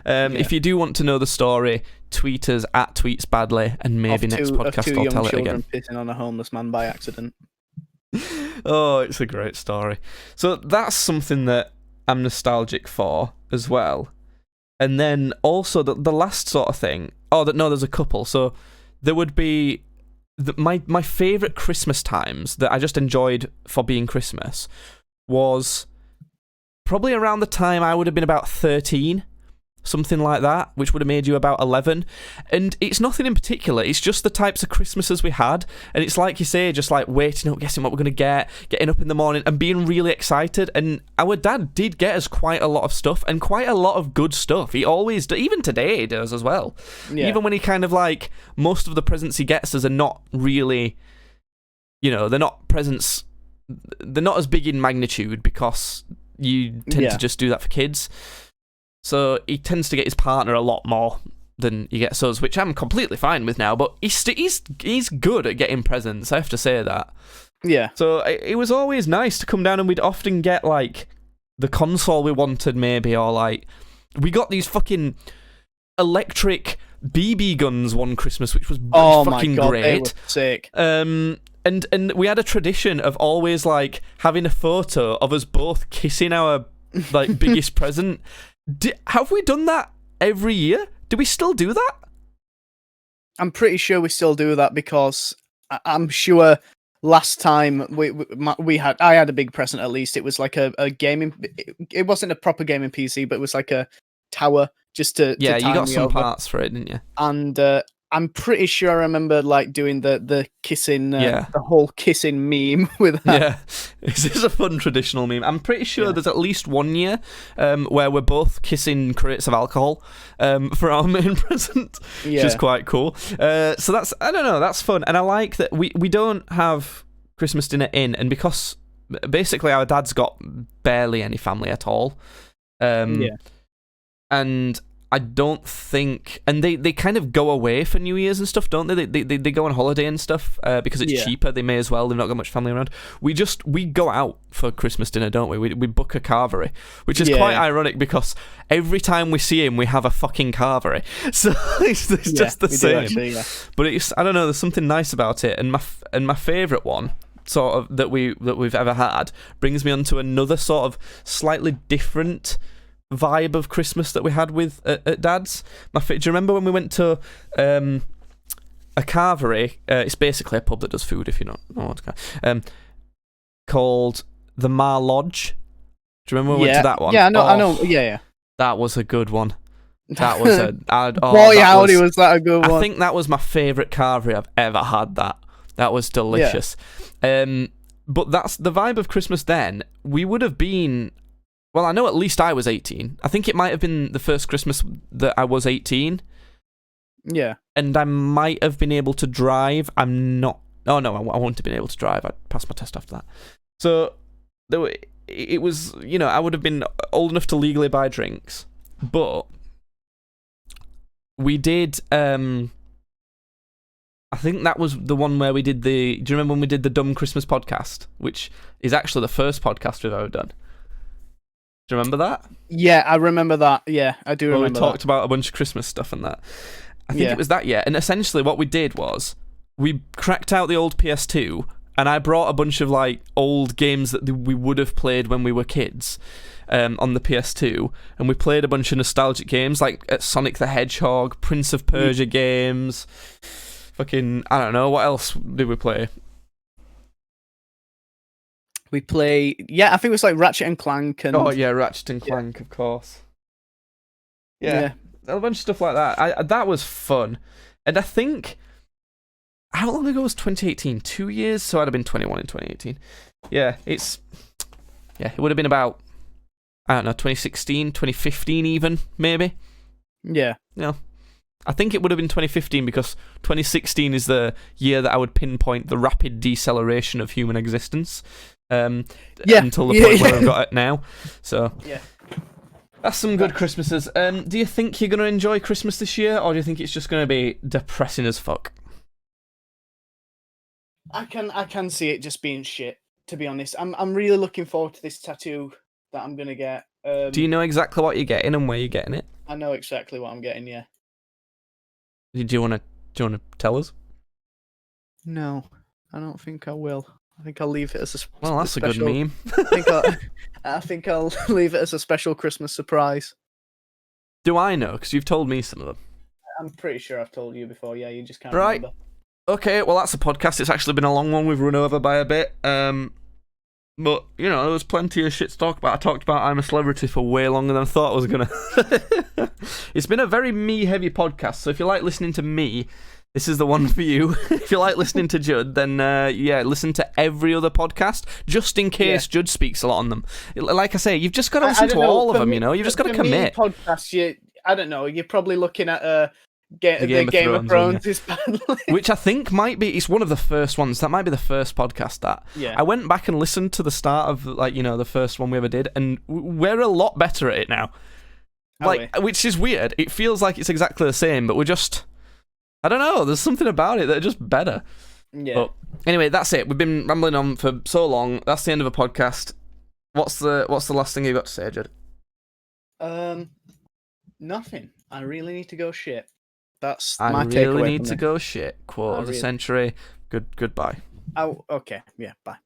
If you do want to know the story, tweet us at tweetsbadly, and maybe next podcast I'll tell it again. Pissing on a homeless man by accident. Oh, it's a great story. So that's something that I'm nostalgic for as well. And then also the last sort of thing. There's a couple. So there would be my favourite Christmas times that I just enjoyed for being Christmas was probably around the time I would have been about 13. Something like that, which would have made you about 11. And it's nothing in particular, it's just the types of Christmases we had. And it's like you say, just like waiting up, guessing what we're going to get, getting up in the morning and being really excited. And our dad did get us quite a lot of stuff, and quite a lot of good stuff. He always does, even today he does as well. Yeah. Even when he kind of like, most of the presents he gets us are not really, they're not presents, they're not as big in magnitude because you tend to just do that for kids. So he tends to get his partner a lot more than he gets us, which I'm completely fine with now. But he's good at getting presents, I have to say that. Yeah. So it was always nice to come down, and we'd often get like the console we wanted, maybe, or like we got these fucking electric BB guns one Christmas, which was fucking great. They were sick. And we had a tradition of always like having a photo of us both kissing our like biggest present. Have we done that every year? Do we still do that? I'm pretty sure we still do that because I'm sure last time I had a big present. At least it was like a gaming. It wasn't a proper gaming PC, but it was like a tower just to you got some over. Parts for it, didn't you? And I'm pretty sure I remember like doing the kissing, the whole kissing meme with that. Yeah, this is a fun traditional meme. I'm pretty sure there's at least 1 year where we're both kissing crates of alcohol for our main present, which is quite cool. So that's, I don't know, that's fun. And I like that we don't have Christmas dinner in, and because basically our dad's got barely any family at all. And I don't think, and they kind of go away for New Year's and stuff, don't they? They go on holiday and stuff because it's cheaper. They may as well. They've not got much family around. We go out for Christmas dinner, don't we? We book a carvery, which is quite ironic because every time we see him, we have a fucking carvery. So it's just the same. Actually, But it's, I don't know. There's something nice about it, and my favourite one, sort of that we've ever had, brings me onto another sort of slightly different vibe of Christmas that we had with at Dad's. Do you remember when we went to a carvery? It's basically a pub that does food, if you don't know what to called the Mar Lodge. Do you remember when we went to that one? Yeah, I know. Yeah. That was a good one. That was was that a good one? I think that was my favourite carvery I've ever had. That was delicious. But that's the vibe of Christmas then. We would have been, well, I know at least I was 18. I think it might have been the first Christmas that I was 18. Yeah. And I might have been able to drive. I'm not. Oh, no, I wouldn't have been able to drive. I passed my test after that. So it was, I would have been old enough to legally buy drinks. But we did, I think that was the one where we did do you remember when we did the Dumb Christmas podcast, which is actually the first podcast we've ever done? Do you remember that? Yeah, I remember that. Yeah, I do remember we talked about a bunch of Christmas stuff and that. I think it was that year. And essentially what we did was we cracked out the old PS2 and I brought a bunch of like old games that we would have played when we were kids on the PS2, and we played a bunch of nostalgic games like Sonic the Hedgehog, Prince of Persia games, fucking, I don't know, what else did we play? We play, I think it was like Ratchet and Clank and. Oh yeah, Ratchet and Clank, of course. Yeah, a bunch of stuff like that. That was fun, and I think how long ago was 2018? 2 years, so I'd have been 21 in 2018. Yeah, it would have been about, I don't know, 2016, 2015 even, maybe. Yeah. Yeah. I think it would have been 2015 because 2016 is the year that I would pinpoint the rapid deceleration of human existence. Until the point where I've got it now. So that's some good Christmases. Do you think you're going to enjoy Christmas this year, or do you think it's just going to be depressing as fuck? I can see it just being shit, to be honest. I'm really looking forward to this tattoo that I'm gonna get. Do you know exactly what you're getting and where you're getting it? I know exactly what I'm getting. Yeah. Do you want to tell us? No, I don't think I will. I think I'll leave it as a well. That's special, a good meme. I think I'll leave it as a special Christmas surprise. Do I know? Because you've told me some of them. I'm pretty sure I've told you before. Yeah, you just can't remember. Okay, well that's a podcast. It's actually been a long one. We've run over by a bit. But, you know, there was plenty of shit to talk about. I talked about I'm a Celebrity for way longer than I thought I was going to. It's been a very me-heavy podcast, so if you like listening to me, this is the one for you. If you like listening to Judd, then, listen to every other podcast, just in case Judd speaks a lot on them. Like I say, you've just got to listen to all of them, you know? You've just got to commit. Podcasts, I don't know, you're probably looking at... the Game of Thrones is badly. Which I think might be, it's one of the first ones. That might be the first podcast that. Yeah. I went back and listened to the start of, the first one we ever did, and we're a lot better at it now. Which is weird. It feels like it's exactly the same, but we're just, I don't know, there's something about it that are just better. Yeah. But anyway, that's it. We've been rambling on for so long. That's the end of a podcast. What's the last thing you got to say, Judd? Nothing. I really need to go shit. That's my takeaway. I really need to go shit. Quote of the century. Goodbye. Oh, okay. Yeah, bye.